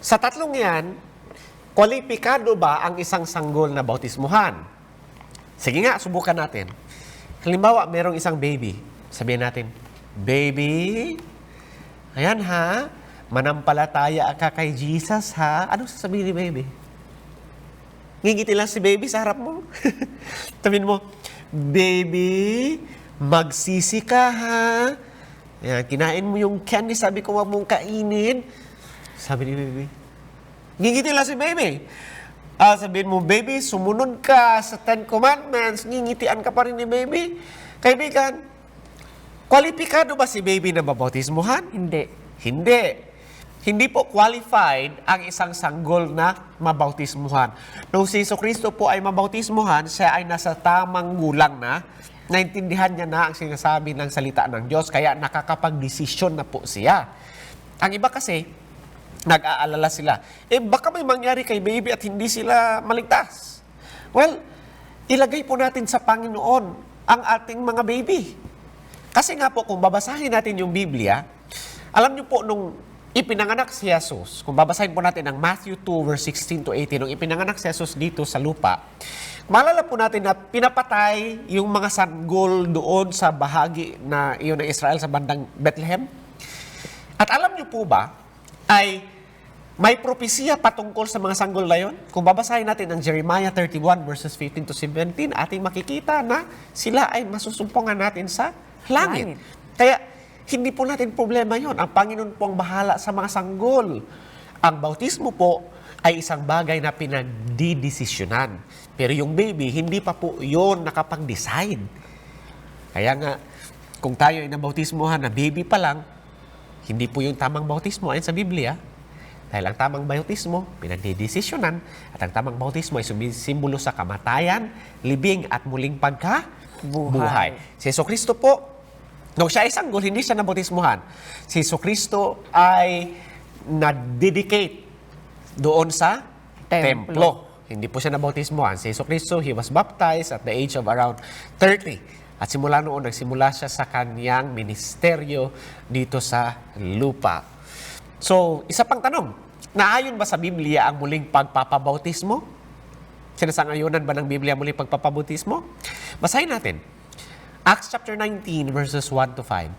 sa tatlong yan, kwalipikado ba ang isang sanggol na bautismuhan? Sige nga, subukan natin. Halimbawa, merong isang baby. Sabihin natin, baby, ayan ha, manampalataya ka kay Jesus ha. Ano sasabihin ni baby? Ngingiti lang si baby sa harap mo. Sabihin mo, baby, magsisi ka ha. Ayan, kinain mo yung candy, sabi ko wag mong kainin. Sabi ni baby. Ngingiti lang si baby. Sabihin mo, baby, sumunod ka sa 10 Commandments, ngingitian ka pa rin ni baby. Kaibigan, kwalipikado ba si baby na mabautismuhan?
Hindi.
Hindi. Hindi po qualified ang isang sanggol na mabautismuhan. Nung si Jesucristo po ay mabautismuhan, siya ay nasa tamang gulang na. naintindihan niya na ang sinasabi ng salita ng Diyos, kaya nakakapag-desisyon na po siya. Ang iba kasi, nag-aalala sila, baka may mangyari kay baby at hindi sila maligtas. Well, ilagay po natin sa Panginoon ang ating mga baby. Kasi nga po, kung babasahin natin yung Biblia, alam niyo po, nung ipinanganak si Jesus, kung babasahin po natin ang Matthew 2 verse 16 to 18, nung ipinanganak si Jesus dito sa lupa, maalala po natin na pinapatay yung mga sanggol doon sa bahagi na iyon ng Israel sa bandang Bethlehem. At alam niyo po ba, ay may propesiya patungkol sa mga sanggol na yun? Kung babasahin natin ang Jeremiah 31 verses 15 to 17, ating makikita na sila ay masusumpungan natin sa langit. Kaya, hindi po natin problema yon. Ang Panginoon po ang bahala sa mga sanggol. Ang bautismo po ay isang bagay na pinagdidesisyonan. Pero yung baby, hindi pa po yon nakapag-decide. Kaya nga, kung tayo ay nabautismohan na baby pa lang, hindi po yung tamang bautismo ayon sa Biblia. Dahil ang tamang bautismo, pinagdidesisyonan. At ang tamang bautismo ay sumisimbolo sa kamatayan, libing at muling pagkabuhay. Si Jesucristo po, nung siya ay sanggol, hindi siya nabautismuhan. Si Jesucristo ay na-dedicate doon sa templo. Hindi po siya nabautismuhan. Si Jesucristo, he was baptized at the age of around 30. At simula noon, nagsimula siya sa kanyang ministeryo dito sa lupa. So, isa pang tanong, naayon ba sa Biblia ang muling pagpapabautismo? Sinasangayunan ba ng Biblia muling pagpapabautismo? Basahin natin. Acts chapter 19 verses 1 to 5.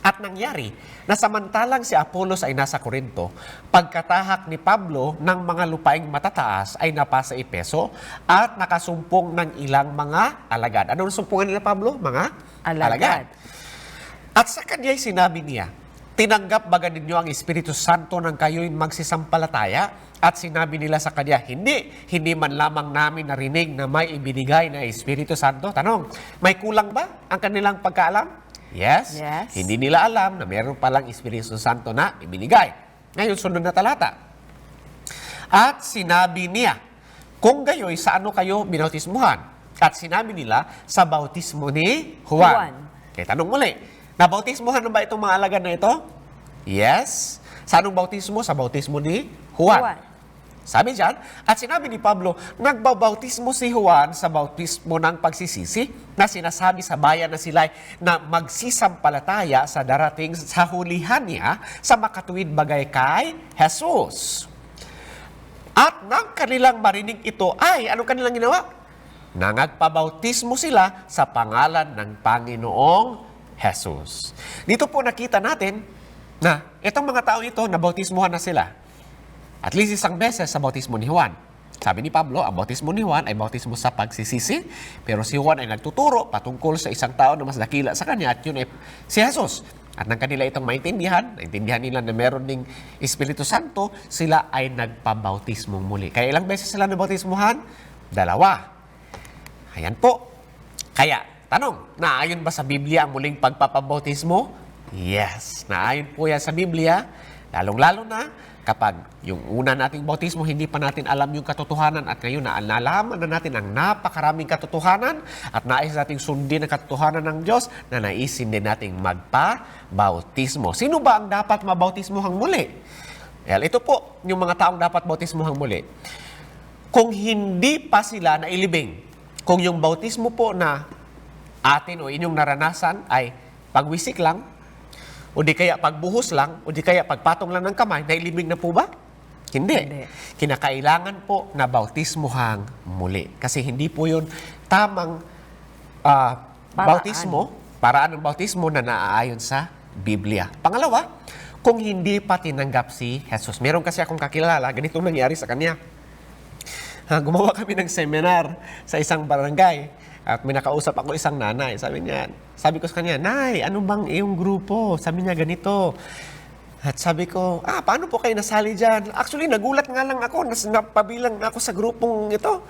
At nangyari na samantalang si Apolos ay nasa Corinto, pagkatahak ni Pablo ng mga lupaing matataas ay napasa Efeso at nakasumpong ng ilang mga alagad. Ano ang sumpungan nila, Pablo? Mga alagad. At sa kanya'y sinabi niya, tinanggap baga ninyo ang Espiritu Santo nang kayo'y magsisampalataya? At sinabi nila sa kanya, hindi man lamang namin narinig na may ibinigay na Espiritu Santo. Tanong, may kulang ba ang kanilang pagkaalam? Yes. Hindi nila alam na meron palang Espiritu Santo na ibinigay. Ngayon, sunod na talata. At sinabi niya, kung gayo'y sa ano kayo binautismuhan? At sinabi nila, sa bautismo ni Juan. Okay, tanong muli, nabautismuhan na ba itong mga alagad na ito? Yes. Sa anong bautismo? Sa bautismo ni Juan. Sabi dyan, at sinabi ni Pablo, nagbabautismo si Juan sa bautismo ng pagsisisi na sinasabi sa bayan na sila na magsisampalataya sa darating sa hulihan niya sa makatuwid bagay kay Jesus. At nang kanilang marinig ito ay, anong kanilang ginawa? Nangagpabautismo sila sa pangalan ng Panginoong Jesus. Dito po nakita natin na itong mga tao ito, nabautismuhan na sila. At least isang beses sa bautismo ni Juan. Sabi ni Pablo, ang bautismo ni Juan ay bautismo sa pagsisisi, pero si Juan ay nagtuturo patungkol sa isang tao na mas dakila sa kanya at yun ay si Jesus. At nang kanila itong naintindihan nila na meron ding Espiritu Santo, sila ay nagpabautismong muli. Kaya ilang beses sila nabautismuhan? 2. Ayan po. Kaya, tanong, naayon ba sa Biblia ang muling pagpapabautismo? Yes, naayon po yan sa Biblia, lalong-lalo na kapag yung una nating bautismo, hindi pa natin alam yung katotohanan at ngayon nalaman na natin ang napakaraming katotohanan at nais nating sundin ang katotohanan ng Diyos na naisin din nating magpa-bautismo. Sino ba ang dapat mabautismohang muli? Well, ito po yung mga taong dapat bautismohang muli. Kung hindi pa sila nailibing, kung yung bautismo po na atin o inyong naranasan ay pagwisik lang, o di kaya pagbuhos lang, o di kaya pagpatong lang ng kamay, nailibing na po ba? Hindi. Kinakailangan po na bautismohang muli. Kasi hindi po yun tamang paraan ng bautismo na naaayon sa Biblia. Pangalawa, kung hindi pa tinanggap si Jesus. Meron kasi akong kakilala, ganitong nangyari sa kanya. Gumawa kami ng seminar sa isang barangay. At may nakausap ako isang nanay. Sabi ko sa kanya, Nay, ano bang iyong grupo? Sabi niya ganito. At sabi ko, paano po kayo nasali dyan? Actually, nagulat nga lang ako, napabilang ako sa grupong ito.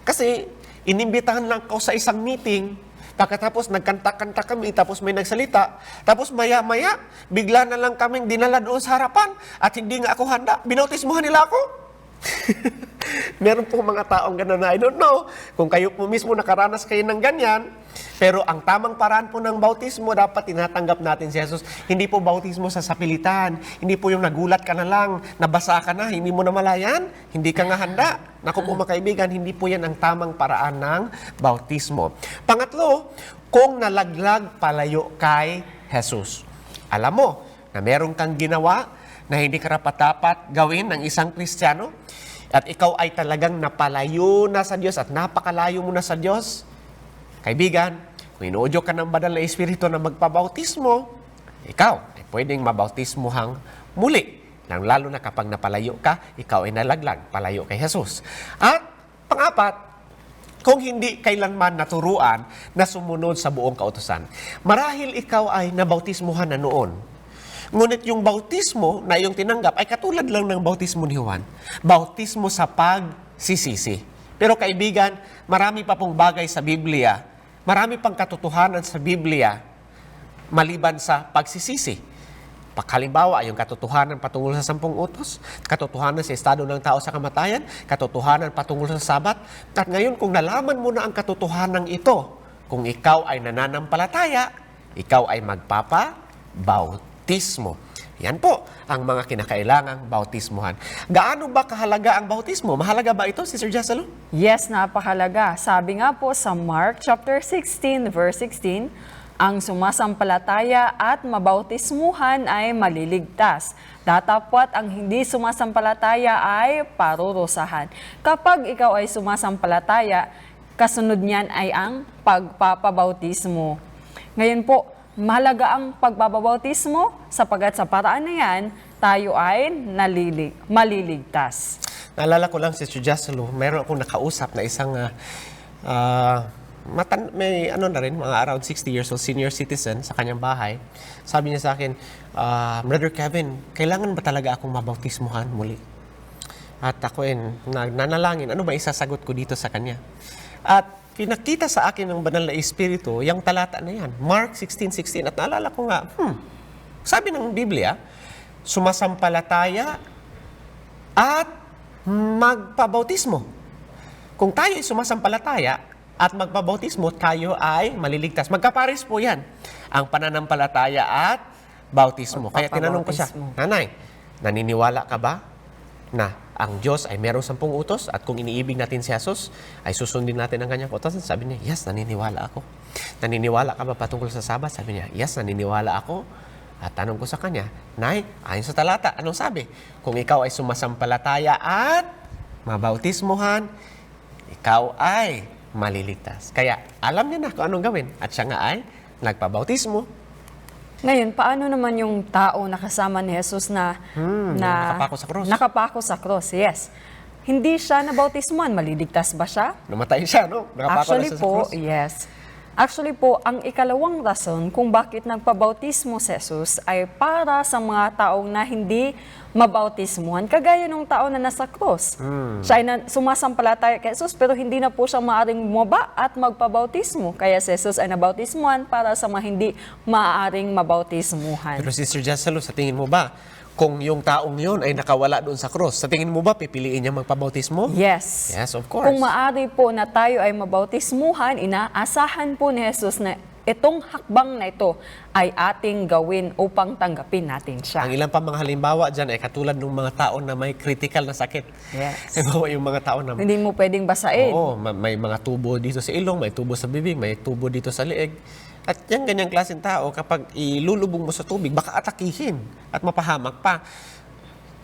Kasi, inimbitahan lang ako sa isang meeting. Pagkatapos, nagkanta-kanta kami, tapos may nagsalita. Tapos, maya-maya, bigla na lang kaming dinala doon sa harapan. At hindi nga ako handa. Binautismuhan nila ako. Meron po mga taong gano'n na, I don't know kung kayo po mismo nakaranas kayo ng ganyan, pero ang tamang paraan po ng bautismo, dapat tinatanggap natin si Jesus. Hindi po bautismo sa sapilitan. Hindi po yung nagulat ka na lang, nabasa ka na, hindi mo na malayan, hindi ka nga handa. Naku po mga kaibigan, hindi po yan ang tamang paraan ng bautismo. Pangatlo, kung nalaglag palayo kay Jesus. Alam mo na meron kang ginawa na hindi karapat-dapat gawin ng isang Kristiyano, at ikaw ay talagang napalayo na sa Diyos at napakalayo mo na sa Diyos, kaibigan, kung inuudyo ka ng Banal na Espiritu na magpabautismo, ikaw ay pwedeng mabautismuhang muli. Lalo na kapag napalayo ka, ikaw ay nalaglag, palayo kay Jesus. At pangapat, kung hindi kailanman naturuan na sumunod sa buong kautusan. Marahil ikaw ay nabautismuhan na noon. Ngunit yung bautismo na iyong tinanggap ay katulad lang ng bautismo ni Juan. Bautismo sa pagsisisi. Pero kaibigan, marami pa pong bagay sa Biblia, marami pang katotohanan sa Biblia maliban sa pagsisisi. Halimbawa, yung katotohanan patungkol sa 10 utos, katotohanan sa estado ng tao sa kamatayan, katotohanan patungkol sa Sabat. At ngayon, kung nalaman mo na ang katotohanan ito, kung ikaw ay nananampalataya, ikaw ay magpapabautismo. Yan po ang mga kinakailangang bautismuhan. Gaano ba kahalaga ang bautismo? Mahalaga ba ito, Sister Jessalo?
Yes, napakahalaga. Sabi nga po sa Mark chapter 16, verse 16, ang sumasampalataya at mabautismuhan ay maliligtas. Datapwat ang hindi sumasampalataya ay parurusahan. Kapag ikaw ay sumasampalataya, kasunod niyan ay ang pagpapabautismo. Ngayon po, mahalaga ang pagpapabautismo sapagat sa paraan na yan, tayo ay maliligtas.
Naalala ko lang, Sister Jessalo, meron akong nakausap na isang may mga around 60 years old senior citizen sa kanyang bahay. Sabi niya sa akin, Brother Kevin, kailangan ba talaga akong mabautismuhan muli? At ako nanalangin, ano ba isasagot ko dito sa kanya? At pinakita sa akin ng Banal na Espiritu, yung talata na yan, Mark 16:16. At naalala ko nga, sabi ng Biblia, sumasampalataya at magpabautismo. Kung tayo ay sumasampalataya at magpabautismo, tayo ay maliligtas. Magkapares po yan, ang pananampalataya at bautismo. Kaya tinanong ko siya, Nanay, naniniwala ka ba na ang Diyos ay merong 10 utos at kung iniibig natin si Jesus, ay susundin natin ang kanyang utos? Sabi niya, yes, naniniwala ako. Naniniwala ka ba patungkol sa Sabat? Sabi niya, yes, naniniwala ako. At tanong ko sa kanya, Nay, ayon sa talata, anong sabi? Kung ikaw ay sumasampalataya at mabautismuhan, ikaw ay maliligtas. Kaya alam niya na kung anong gawin at siya nga ay nagpabautismo.
Ngayon, paano naman yung tao na kasama ni Jesus na
nakapako sa cross?
Nakapako sa cross, yes. Hindi siya nabautismuhan, maliligtas ba siya?
Namatay siya, no? Nakapako
Actually
na siya sa
po,
cross.
yes. Actually po, ang ikalawang rason kung bakit nagpabautismo si Jesus ay para sa mga taong na hindi mabautismuhan, kagaya ng tao na nasa cross. Siya ay sumasampalataya kay Jesus pero hindi na po siya maaaring bumaba at magpabautismo. Kaya si Jesus ay nabautismuhan para sa mga hindi maaaring mabautismuhan.
Pero Sister Jessalo, sa tingin mo ba, kung yung taong yun ay nakawala doon sa cross, sa tingin mo ba pipiliin niya magpabautismo?
Yes.
Yes, of course.
Kung maaari po na tayo ay mabautismuhan, inaasahan po ni Jesus na itong hakbang na ito ay ating gawin upang tanggapin natin siya.
Ang ilang pa mga halimbawa dyan ay katulad ng mga tao na may critical na sakit.
Yes.
Halimbawa yung mga tao na
Hindi mo pwedeng basain.
oo, may mga tubo dito sa ilong, may tubo sa bibig, may tubo dito sa leeg. At yung ganyang klaseng tao, kapag ilulubog mo sa tubig, baka atakihin at mapahamak pa.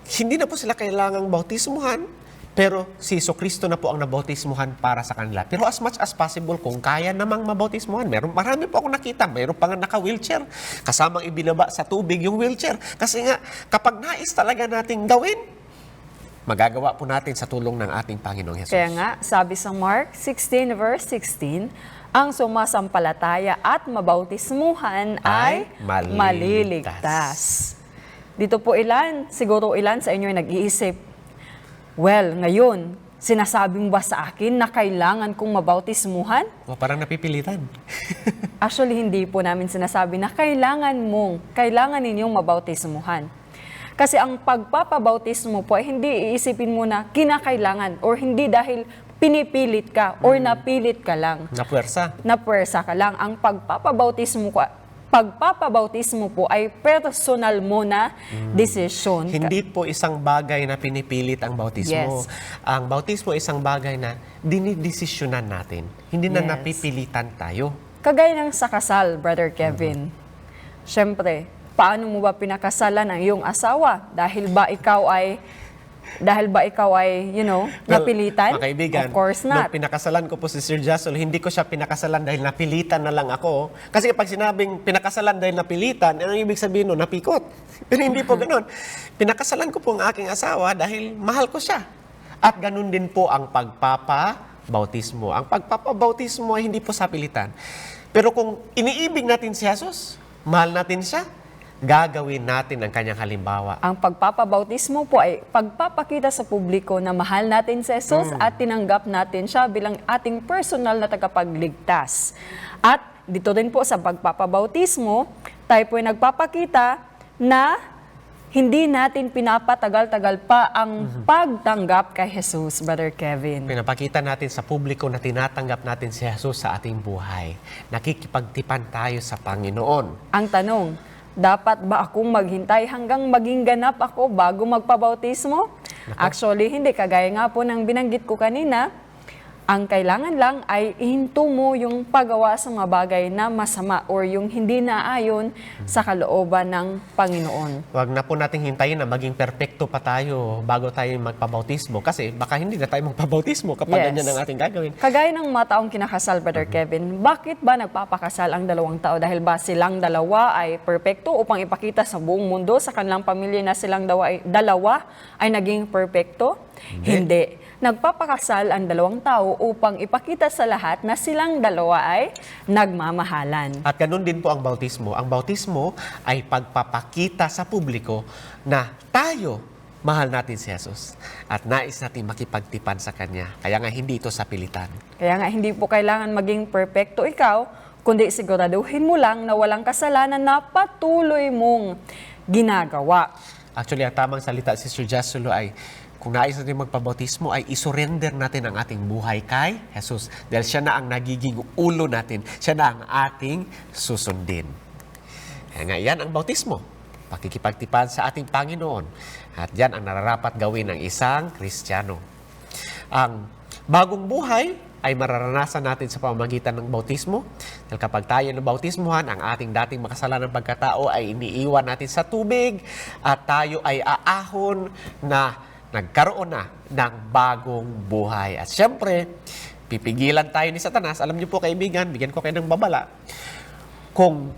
Hindi na po sila kailangang bautismuhan, pero si Jesucristo na po ang nabautismuhan para sa kanila. Pero as much as possible, kung kaya namang mabautismuhan, marami po akong nakita, mayroon pa nga naka-wheelchair, kasamang ibinaba sa tubig yung wheelchair. Kasi nga, kapag nais talaga nating gawin, magagawa po natin sa tulong ng ating Panginoong Hesus.
Kaya nga, sabi sa Mark 16 verse 16, ang sumasampalataya at mabautismuhan ay maliligtas. Dito po siguro ilan sa inyo ay nag-iisip, well, ngayon, sinasabing ba sa akin na kailangan kong mabautismuhan?
O, parang napipilitan.
Actually, hindi po namin sinasabi na kailangan ninyong mabautismuhan. Kasi ang pagpapabautismo po ay hindi iisipin mo na kinakailangan or hindi dahil pinipilit ka or napilit ka lang.
Napuwersa.
Napuwersa ka lang. Ang pagpapabautismo po ay personal mo na desisyon.
Hindi po isang bagay na pinipilit ang bautismo.
Yes.
Ang bautismo isang bagay na dinidesisyonan natin. Hindi na
Yes.
napipilitan tayo.
Kagaya ng sa kasal, Brother Kevin. Siyempre, paano mo ba pinakasalan ang iyong asawa? Dahil ba ikaw ay, napilitan?
Mga kaibigan,
Of course not.
nung pinakasalan ko po si Sir Jassol, hindi ko siya pinakasalan dahil napilitan na lang ako. Kasi pag sinabing pinakasalan dahil napilitan, ang ibig sabihin nun, napikot. Pero hindi po ganun. Pinakasalan ko po ang aking asawa dahil mahal ko siya. At ganun din po ang pagpapabautismo. Ang pagpapabautismo ay hindi po sa pilitan. Pero kung iniibig natin si Jesus, mahal natin siya, gagawin natin ang kanyang halimbawa.
Ang pagpapabautismo po ay pagpapakita sa publiko na mahal natin si Jesus at tinanggap natin siya bilang ating personal na tagapagligtas. At dito rin po sa pagpapabautismo, tayo po ay nagpapakita na hindi natin pinapatagal-tagal pa ang pagtanggap kay Jesus, Brother Kevin.
Pinapakita natin sa publiko na tinatanggap natin si Jesus sa ating buhay. Nakikipagtipan tayo sa Panginoon.
Ang tanong, dapat ba akong maghintay hanggang maging ganap ako bago magpabautismo? Actually, hindi. Kagaya nga po ng binanggit ko kanina, ang kailangan lang ay ihinto mo yung paggawa sa mga bagay na masama or yung hindi naayon sa kalooban ng Panginoon.
Huwag na po nating hintayin na maging perpekto pa tayo bago tayo magpabautismo. Kasi baka hindi na tayo magpabautismo kapag
Yes.
ganyan ang ating gagawin.
Kagaya ng mga taong kinakasal, Brother Kevin, bakit ba nagpapakasal ang dalawang tao? Dahil ba silang dalawa ay perpekto upang ipakita sa buong mundo, sa kanilang pamilya na silang dalawa ay naging perpekto? Hindi. Nagpapakasal ang dalawang tao upang ipakita sa lahat na silang dalawa ay nagmamahalan.
At ganun din po ang bautismo. Ang bautismo ay pagpapakita sa publiko na tayo, mahal natin si Jesus. At nais natin makipagtipan sa Kanya. Kaya nga hindi ito sa pilitan.
Kaya nga hindi po kailangan maging perpekto ikaw, kundi siguraduhin mo lang na walang kasalanan na patuloy mong ginagawa.
Actually, ang tamang salita si Sir Jasulo ay kung nais natin magpabautismo ay isurrender natin ang ating buhay kay Jesus. Dahil siya na ang nagiging ulo natin. Siya na ang ating susundin. Kaya nga yan ang bautismo. Pakikipagtipan sa ating Panginoon. At yan ang nararapat gawin ng isang Kristiyano. Ang bagong buhay ay mararanasan natin sa pamamagitan ng bautismo. Dahil kapag tayo ng bautismuhan, ang ating dating makasalanang pagkatao ay iniiwan natin sa tubig at tayo ay aahon na nagkaroon na ng bagong buhay. At syempre, pipigilan tayo ni Satanas. Alam niyo po kaibigan, bigyan ko kayo ng babala. Kung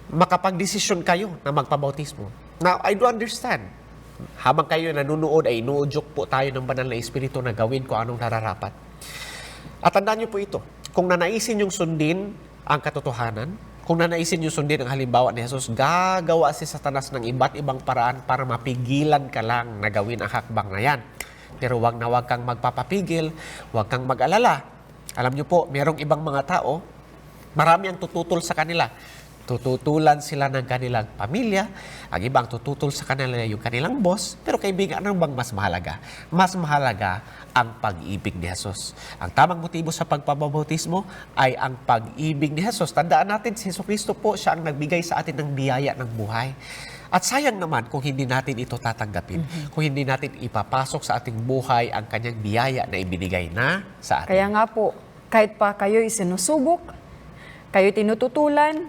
makapagdesisyon kayo na magpabautismo. Now, I do understand. Habang kayo nanunood ay inuudyok po tayo ng banal na espiritu na gawin ko anong nararapat. At tandaan niyo po ito, kung nanaisin yung sundin ang katotohanan, kung nanaisin yung sundin ang halimbawa ni Jesus, gagawa si Satanas ng iba't ibang paraan para mapigilan ka lang na gawin ang hakbang na yan. Pero wag kang magpapapigil, wag kang mag-alala. Alam niyo po, merong ibang mga tao, marami ang tututol sa kanila. Tututulan sila ng kanilang pamilya, ang ibang tututol sa kanila yung kanilang boss, pero kaibigan, ano bang mas mahalaga? Mas mahalaga ang pag-ibig ni Jesus. Ang tamang motibo sa pagpapabautismo ay ang pag-ibig ni Jesus. Tandaan natin, si Jesucristo po, siya ang nagbigay sa atin ng biyaya ng buhay. At sayang naman kung hindi natin ito tatanggapin, kung hindi natin ipapasok sa ating buhay ang kanyang biyaya na ibinigay na sa atin.
Kaya nga po, kahit pa kayo isinusubok, kayo tinututulan,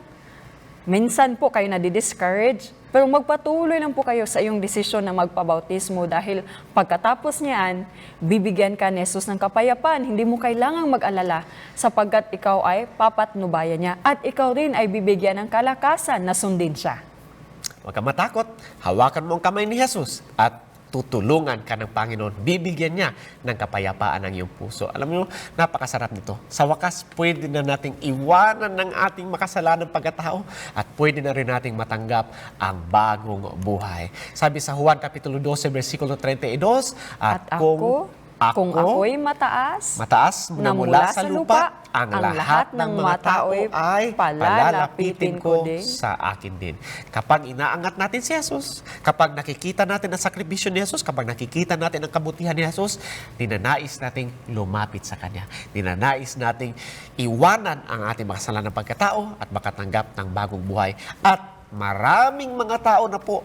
minsan po kayo nadi-discourage, pero magpatuloy lang po kayo sa iyong desisyon na magpabautismo dahil pagkatapos niyan, bibigyan ka ni Jesus ng kapayapaan. Hindi mo kailangang mag-alala sapagkat ikaw ay papatnubayan niya at ikaw rin ay bibigyan ng kalakasan na sundin siya.
Huwag kang matakot, hawakan mo ang kamay ni Jesus at tutulungan ka ng Panginoon. Bibigyan niya ng kapayapaan ang iyong puso. Alam niyo, napakasarap nito. Sa wakas, pwede na nating iwanan ng ating makasalanang pagkatao at pwede na rin nating matanggap ang bagong buhay. Sabi sa Juan Kapitulo 12, versikulo 32,
At kung ako'y mataas
na mula sa lupa, ang lahat ng mga tao ay palalapitin ko sa akin din. Kapag inaangat natin si Jesus, kapag nakikita natin ang sakripisyo ni Jesus, kapag nakikita natin ang kabutihan ni Jesus, dinanais nating lumapit sa Kanya. Dinanais nating iwanan ang ating makasalanang pagkatao at makatanggap ng bagong buhay. At maraming mga tao na po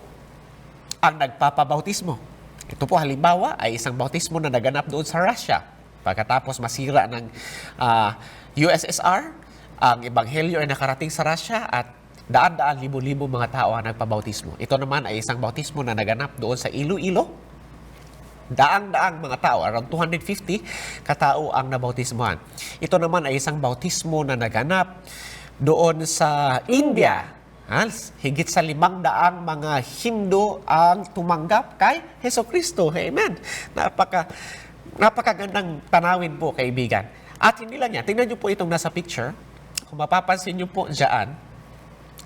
ang nagpapabautismo. Ito po halimbawa ay isang bautismo na naganap doon sa Russia. Pagkatapos masira ng USSR, ang ebanghelyo ay nakarating sa Russia at daan-daan, libo-libo mga tao ang nagpabautismo. Ito naman ay isang bautismo na naganap doon sa Iloilo. Daang-daang mga tao, around 250 katao ang nabautismohan. Ito naman ay isang bautismo na naganap doon sa India. Higit sa 500 mga Hindu ang tumanggap kay Hesukristo. Amen. Napakagandang tanawin po, kaibigan. At hindi lang yan. Tingnan niyo po itong nasa picture. Kung mapapansin niyo po dyan,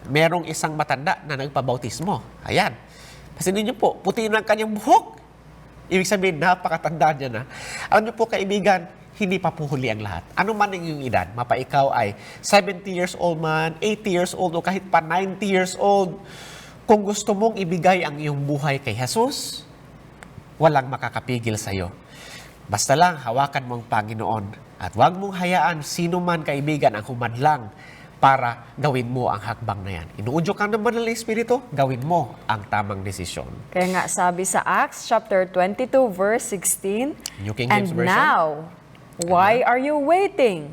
merong isang matanda na nagpabautismo. Ayan. Pansinin niyo po, puti na ang kanyang buhok. Ibig sabihin, napakatanda niya na. Alam niyo po, kaibigan, hindi pa po huli ang lahat. Ano man ang iyong edad, mapa ikaw ay 70 years old man, 80 years old, o kahit pa 90 years old, kung gusto mong ibigay ang iyong buhay kay Jesus, walang makakapigil sa iyo. Basta lang, hawakan mo ang Panginoon at huwag mong hayaan sino man kaibigan ang humadlang para gawin mo ang hakbang na yan. Inuudyo ka ng Banal na Espiritu, gawin mo ang tamang desisyon.
Kaya nga sabi sa Acts chapter 22 verse 16,
New King
"And
James Version.
now, why are you waiting?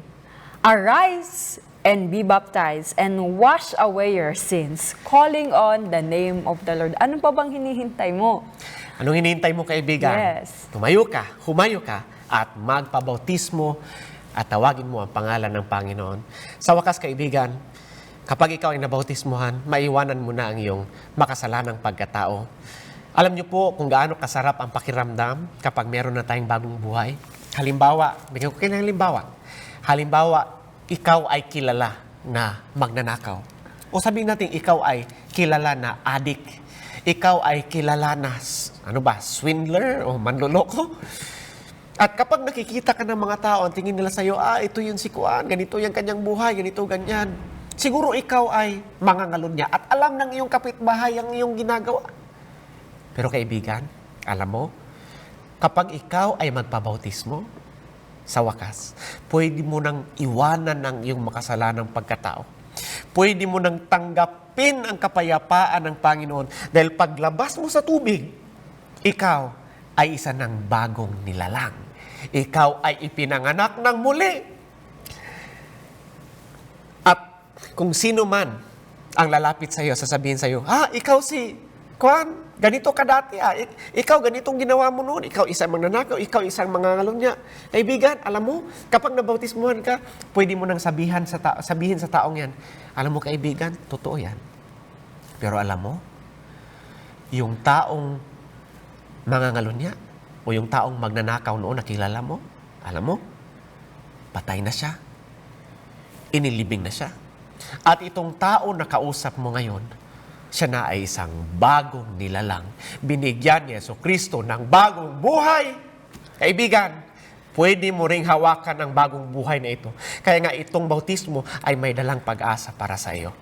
Arise and be baptized and wash away your sins, calling on the name of the Lord." Ano pa bang hinihintay mo?
Anong hinihintay mo, kaibigan?
Yes.
Humayo ka, at magpabautismo at tawagin mo ang pangalan ng Panginoon. Sa wakas, kaibigan, kapag ikaw ay nabautismohan, maiwanan mo na ang iyong makasalanang pagkatao. Alam niyo po kung gaano kasarap ang pakiramdam kapag meron na tayong bagong buhay. Halimbawa, bigyan ko kayo ng halimbawa. Halimbawa, ikaw ay kilala na magnanakaw. O sabihin natin, ikaw ay kilala na adik. Ikaw ay kilala na, swindler o manloloko. At kapag nakikita ka ng mga tao, ang tingin nila sa'yo, ito yung si Kuan, ganito yung kanyang buhay, ganito, ganyan. Siguro ikaw ay mangangalon niya at alam ng iyong kapitbahay ang iyong ginagawa. Pero kaibigan, alam mo, kapag ikaw ay magpabautismo, sa wakas, pwede mo nang iwanan ang iyong makasalanang pagkatao. Pwede mo nang tanggapin ang kapayapaan ng Panginoon dahil paglabas mo sa tubig, ikaw ay isa ng bagong nilalang. Ikaw ay ipinanganak ng muli. At kung sino man ang lalapit sa iyo, sasabihin sa iyo, ikaw si Kuan, ganito ka dati. Ikaw, ganitong ginawa mo noon. Ikaw isang magnanakaw, ikaw isang mangangalon niya. Kaibigan, alam mo, kapag nabautismuhan ka, pwede mo nang sabihin sa taong yan, alam mo kaibigan, totoo yan. Pero alam mo, yung taong mangangalon niya, o yung taong magnanakaw noon, nakilala mo, alam mo, patay na siya. Inilibing na siya. At itong tao na kausap mo ngayon, siya na ay isang bagong nilalang. Binigyan ni Jesucristo ng bagong buhay. Kaibigan, pwede mo ring hawakan ang bagong buhay na ito. Kaya nga itong bautismo ay may dalang pag-asa para sa iyo.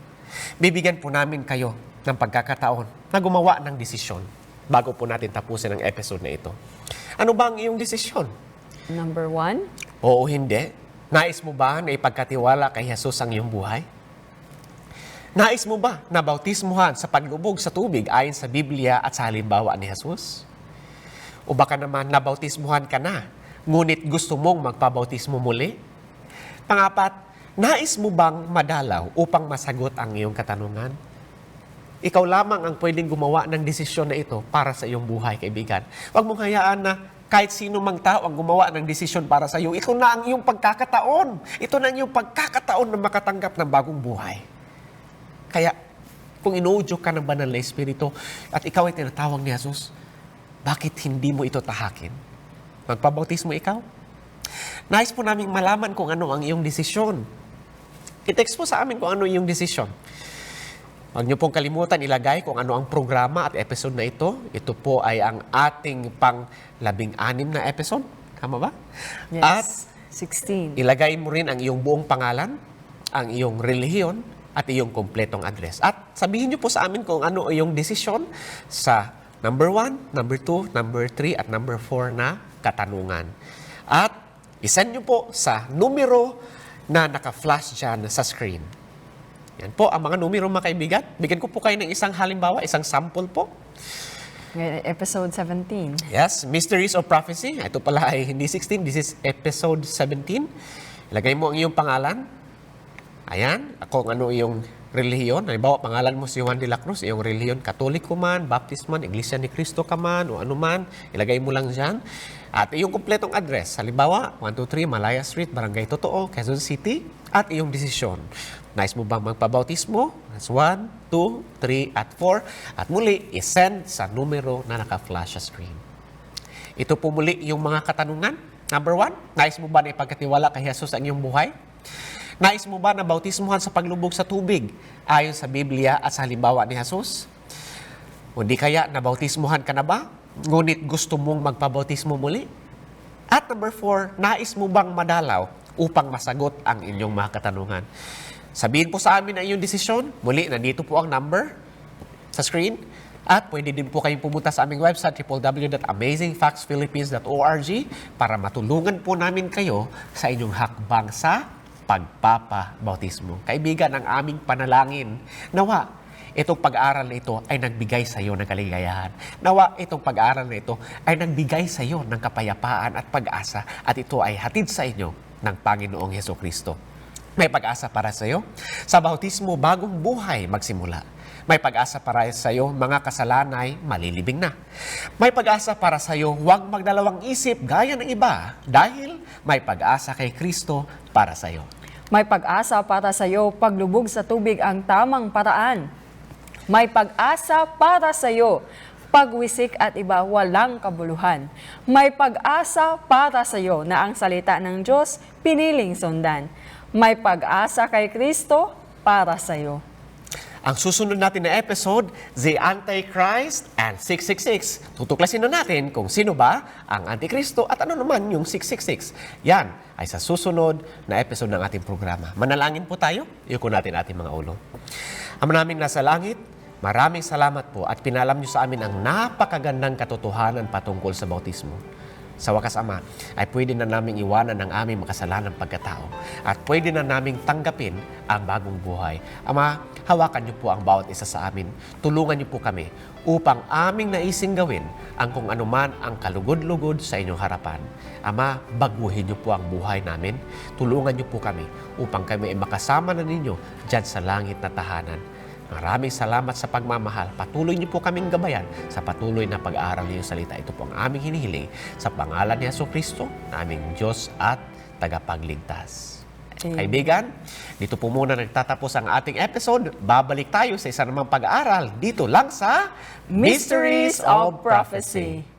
Bibigyan po namin kayo ng pagkakataon na gumawa ng desisyon bago po natin tapusin ang episode na ito. Ano ba ang iyong desisyon?
Number 1,
Oo, hindi. Nais mo ba na ipagkatiwala kay Jesus ang iyong buhay? Nais mo ba na bautismuhan sa paglubog sa tubig ayon sa Biblia at sa halimbawa ni Jesus? O baka naman nabautismuhan ka na, ngunit gusto mong magpabautismo muli? Pangapat, nais mo bang madalaw upang masagot ang iyong katanungan? Ikaw lamang ang pwedeng gumawa ng desisyon na ito para sa iyong buhay, kaibigan. Huwag mong hayaan na kahit sino mang tao ang gumawa ng desisyon para sa iyo. Ito na ang iyong pagkakataon. Ito na ang iyong pagkakataon na makatanggap ng bagong buhay. Kaya, kung inuudyo ka ng Banal na Espiritu at ikaw ay tinatawag ni Jesus, bakit hindi mo ito tahakin? Magpabautismo ikaw? Nais po namin malaman kung ano ang iyong desisyon. I-text po sa amin kung ano iyong desisyon. Huwag niyo pong kalimutan ilagay kung ano ang programa at episode na ito. Ito po ay ang ating pang-16 na episode. Tama ba?
Yes.
At
16.
Ilagay mo rin ang iyong buong pangalan, ang iyong relihiyon, at iyong kumpletong address. At sabihin niyo po sa amin kung ano iyong desisyon sa number 1, number 2, number 3, at number 4 na katanungan. At isend niyo po sa numero na naka-flash dyan sa screen. Yan po ang mga numero, mga kaibigan. Bigyan ko po kayo ng isang halimbawa, isang sample po.
Ngayon, episode 17.
Yes, Mysteries of Prophecy. Ito pala ay hindi 16, this is episode 17. Ilagay mo ang iyong pangalan. Ayan, kung ano iyong relihiyon. Halimbawa, pangalan mo si Juan de la Cruz, iyong relihiyon, Katoliko man, Baptist man, Iglesia ni Cristo ka man, o ano man, ilagay mo lang dyan. At iyong kumpletong address. Halimbawa, 123 Malaya Street, Barangay Totoo, Quezon City. At iyong desisyon. Nais mo bang magpabautismo? That's 1, 2, 3, at 4. At muli, isend sa numero na naka-flash sa screen. Ito po muli yung mga katanungan. Number 1, nais mo ba na ipagkatiwala kay Jesus ang iyong buhay? Nais mo ba na bautismuhan sa paglubog sa tubig ayon sa Biblia at sa halimbawa ni Jesus? O di kaya nabautismuhan ka na ba? Ngunit gusto mong magpabautismo muli? At number 4, nais mo bang madalaw upang masagot ang inyong mga katanungan? Sabihin po sa amin ang iyong desisyon. Muli, nandito po ang number sa screen. At pwede din po kayong pumunta sa aming website, www.amazingfactsphilippines.org para matulungan po namin kayo sa inyong hakbang sa pagpapabautismo. Kaibigan, ang aming panalangin, nawa itong pag-aaral na ito ay nagbigay sa iyo ng kaligayahan. Nawa itong pag-aaral na ito ay nagbigay sa iyo ng kapayapaan at pag-asa at ito ay hatid sa inyo ng Panginoong Hesukristo. May pag-asa para sa iyo. Sa bautismo, bagong buhay magsimula. May pag-asa para sa iyo, mga kasalanay, malilibing na. May pag-asa para sa iyo, huwag magdalawang isip gaya ng iba dahil may pag-asa kay Kristo para sa iyo.
May pag-asa para sa iyo, paglubog sa tubig ang tamang paraan. May pag-asa para sa iyo, pagwisik at iba walang kabuluhan. May pag-asa para sa iyo na ang salita ng Diyos piniling sundan. May pag-asa kay Kristo para sa iyo.
Ang susunod natin na episode, The Antichrist and 666. Tutuklasin na natin kung sino ba ang Antikristo at ano naman yung 666. Yan ay sa susunod na episode ng ating programa. Manalangin po tayo, iyuko natin ating mga ulo. Ama naming nasa langit, maraming salamat po at pinalam niyo sa amin ang napakagandang katotohanan patungkol sa bautismo. Sa wakas, Ama, ay pwede na naming iwanan ang aming makasalanang pagkatao at pwede na naming tanggapin ang bagong buhay. Ama, hawakan niyo po ang bawat isa sa amin. Tulungan niyo po kami upang aming naising gawin ang kung anuman ang kalugod-lugod sa inyong harapan. Ama, baguhin niyo po ang buhay namin. Tulungan niyo po kami upang kami ay makasama na ninyo dyan sa langit na tahanan. Maraming salamat sa pagmamahal. Patuloy niyo po kaming gabayan sa patuloy na pag-aaral niyo salita. Ito po ang aming hinihiling sa pangalan ni Jesucristo, na aming Diyos at tagapagligtas. Kaibigan, dito po muna nagtatapos ang ating episode. Babalik tayo sa isa namang pag-aaral dito lang sa
Mysteries of Prophecy.